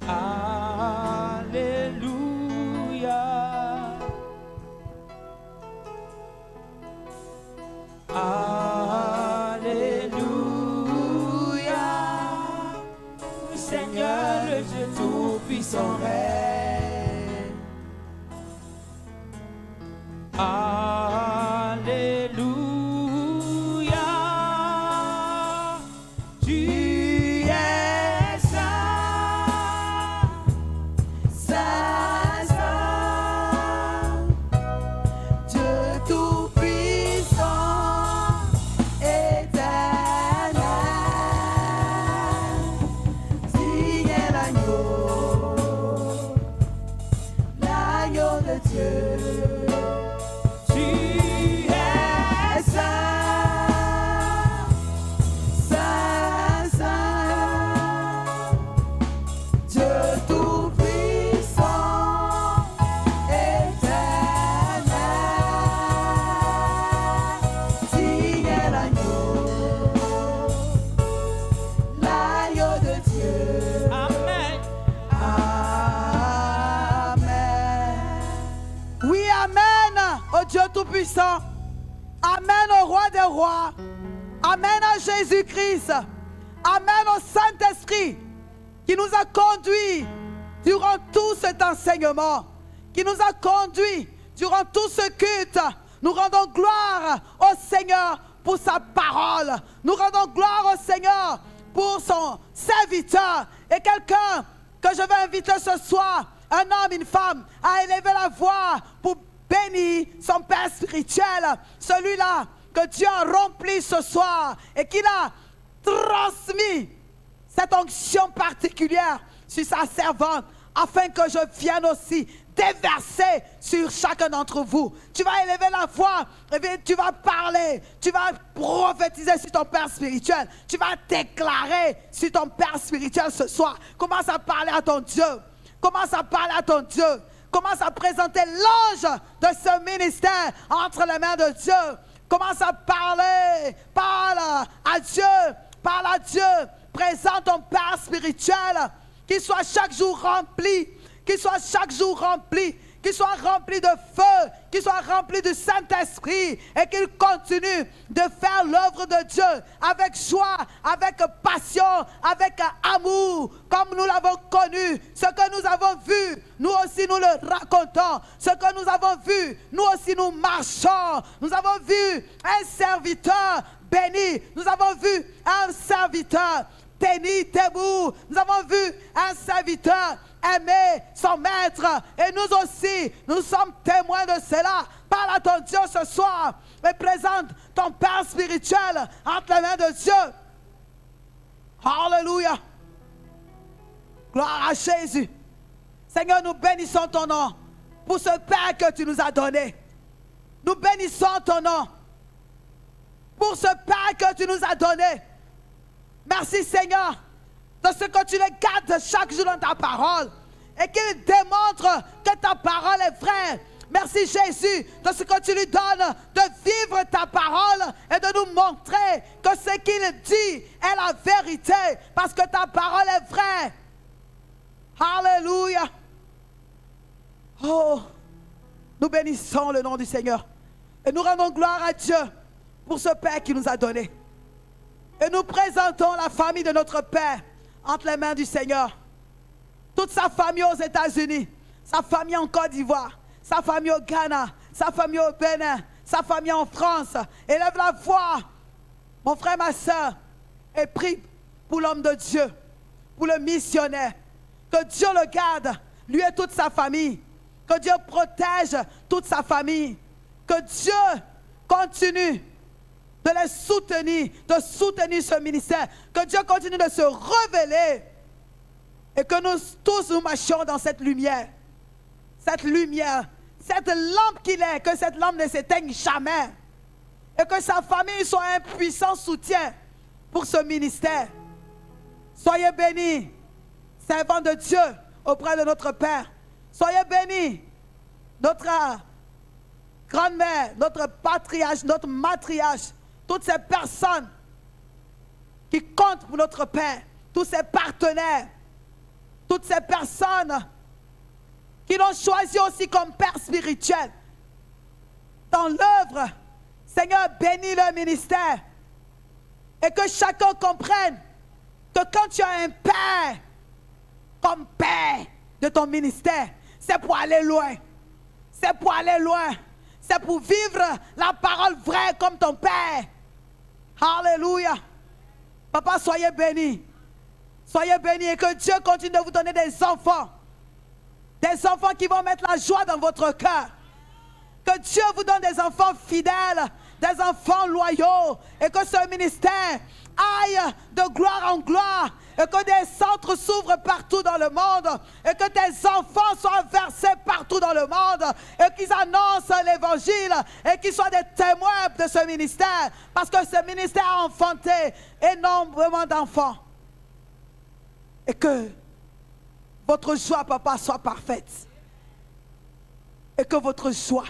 Alléluia. Alléluia. Le Seigneur, le Dieu Tout-Puissant règne. Alléluia. Tu Tout-Puissant. Amen au Roi des Rois. Amen à Jésus-Christ. Amen au Saint-Esprit qui nous a conduits durant tout cet enseignement, qui nous a conduits durant tout ce culte. Nous rendons gloire au Seigneur pour sa parole. Nous rendons gloire au Seigneur pour son serviteur. Et quelqu'un que je vais inviter ce soir, un homme, une femme, à élever la voix pour bénir son Père spirituel. Celui-là que Dieu a rempli ce soir et qu'il a transmis cette onction particulière sur sa servante, afin que je vienne aussi déverser sur chacun d'entre vous. Tu vas élever la voix, et bien tu vas parler, tu vas prophétiser sur ton Père spirituel, tu vas déclarer sur ton Père spirituel ce soir. Commence à parler à ton Dieu, commence à parler à ton Dieu, commence à présenter l'ange de ce ministère entre les mains de Dieu. Commence à parler, parle à Dieu, présente ton Père spirituel, qu'il soit chaque jour rempli, qu'il soit chaque jour rempli, qu'il soit rempli de feu, qu'il soit rempli du Saint-Esprit et qu'il continue de faire l'œuvre de Dieu avec joie, avec passion, avec amour, comme nous l'avons connu. Ce que nous avons vu, nous aussi nous le racontons. Ce que nous avons vu, nous aussi nous marchons. Nous avons vu un serviteur béni. Nous avons vu un serviteur béni, debout. Nous avons vu un serviteur aimer son maître. Et nous aussi, nous sommes témoins de cela. Parle à ton Dieu ce soir et présente ton Père spirituel entre les mains de Dieu. Alléluia. Gloire à Jésus. Seigneur, nous bénissons ton nom pour ce Père que tu nous as donné. Nous bénissons ton nom pour ce Père que tu nous as donné. Merci Seigneur de ce que tu le gardes chaque jour dans ta parole et qu'il démontre que ta parole est vraie. Merci Jésus de ce que tu lui donnes de vivre ta parole et de nous montrer que ce qu'il dit est la vérité parce que ta parole est vraie. Alléluia. Oh, nous bénissons le nom du Seigneur et nous rendons gloire à Dieu pour ce Père qui nous a donné. Et nous présentons la famille de notre Père entre les mains du Seigneur. Toute sa famille aux États-Unis, sa famille en Côte d'Ivoire, sa famille au Ghana, sa famille au Bénin, sa famille en France. Élève la voix, mon frère, ma soeur, et prie pour l'homme de Dieu, pour le missionnaire. Que Dieu le garde, lui et toute sa famille. Que Dieu protège toute sa famille. Que Dieu continue de les soutenir, de soutenir ce ministère. Que Dieu continue de se révéler et que nous tous nous marchions dans cette lumière. Cette lumière, cette lampe qu'il est, que cette lampe ne s'éteigne jamais. Et que sa famille soit un puissant soutien pour ce ministère. Soyez bénis, servants de Dieu auprès de notre Père. Soyez bénis, notre grand-mère, notre patriarche, notre matriarche, toutes ces personnes qui comptent pour notre Père, tous ces partenaires, toutes ces personnes qui l'ont choisi aussi comme Père spirituel dans l'œuvre. Seigneur, bénis le ministère et que chacun comprenne que quand tu as un Père comme Père de ton ministère, c'est pour aller loin. C'est pour aller loin. C'est pour vivre la parole vraie comme ton Père. Alléluia. Papa, soyez bénis. Soyez bénis et que Dieu continue de vous donner des enfants. Des enfants qui vont mettre la joie dans votre cœur. Que Dieu vous donne des enfants fidèles, des enfants loyaux. Et que ce ministère aille de gloire en gloire. Et que des centres s'ouvrent partout dans le monde. Et que tes enfants soient versés partout dans le monde. Et qu'ils annoncent l'évangile. Et qu'ils soient des témoins de ce ministère. Parce que ce ministère a enfanté énormément d'enfants. Et que votre joie, papa, soit parfaite. Et que votre joie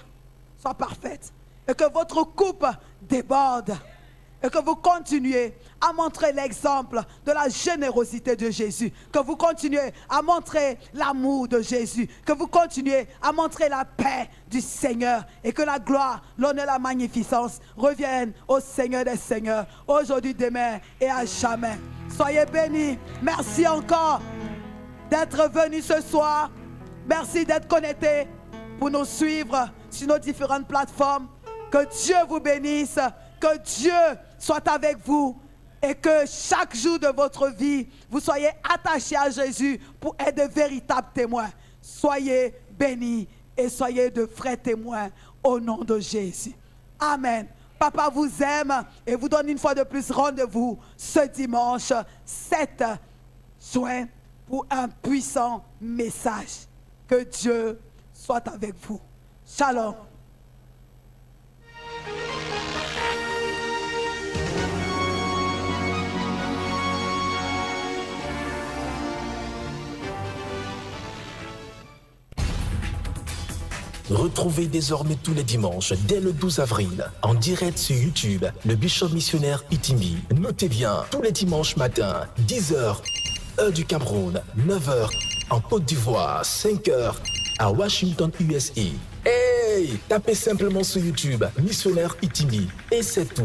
soit parfaite. Et que votre coupe déborde. et que vous continuez à montrer l'exemple de la générosité de Jésus, que vous continuez à montrer l'amour de Jésus, que vous continuez à montrer la paix du Seigneur et que la gloire, l'honneur et la magnificence reviennent au Seigneur des Seigneurs, aujourd'hui, demain et à jamais. Soyez bénis. Merci encore d'être venus ce soir. Merci d'être connectés pour nous suivre sur nos différentes plateformes. Que Dieu vous bénisse, que Dieu soit avec vous et que chaque jour de votre vie, vous soyez attachés à Jésus pour être de véritables témoins. Soyez bénis et soyez de vrais témoins au nom de Jésus. Amen. Papa vous aime et vous donne une fois de plus rendez-vous ce dimanche 7 juin pour un puissant message. Que Dieu soit avec vous. Shalom. Retrouvez désormais tous les dimanches, dès le 12 avril, en direct sur YouTube, le Bishop Missionnaire Itimbi. Notez bien, tous les dimanches matin, 10h, heure du Cameroun, 9h, en Côte d'Ivoire, 5h, à Washington, USA. Hey! Tapez simplement sur YouTube, Missionnaire Itimbi, et c'est tout.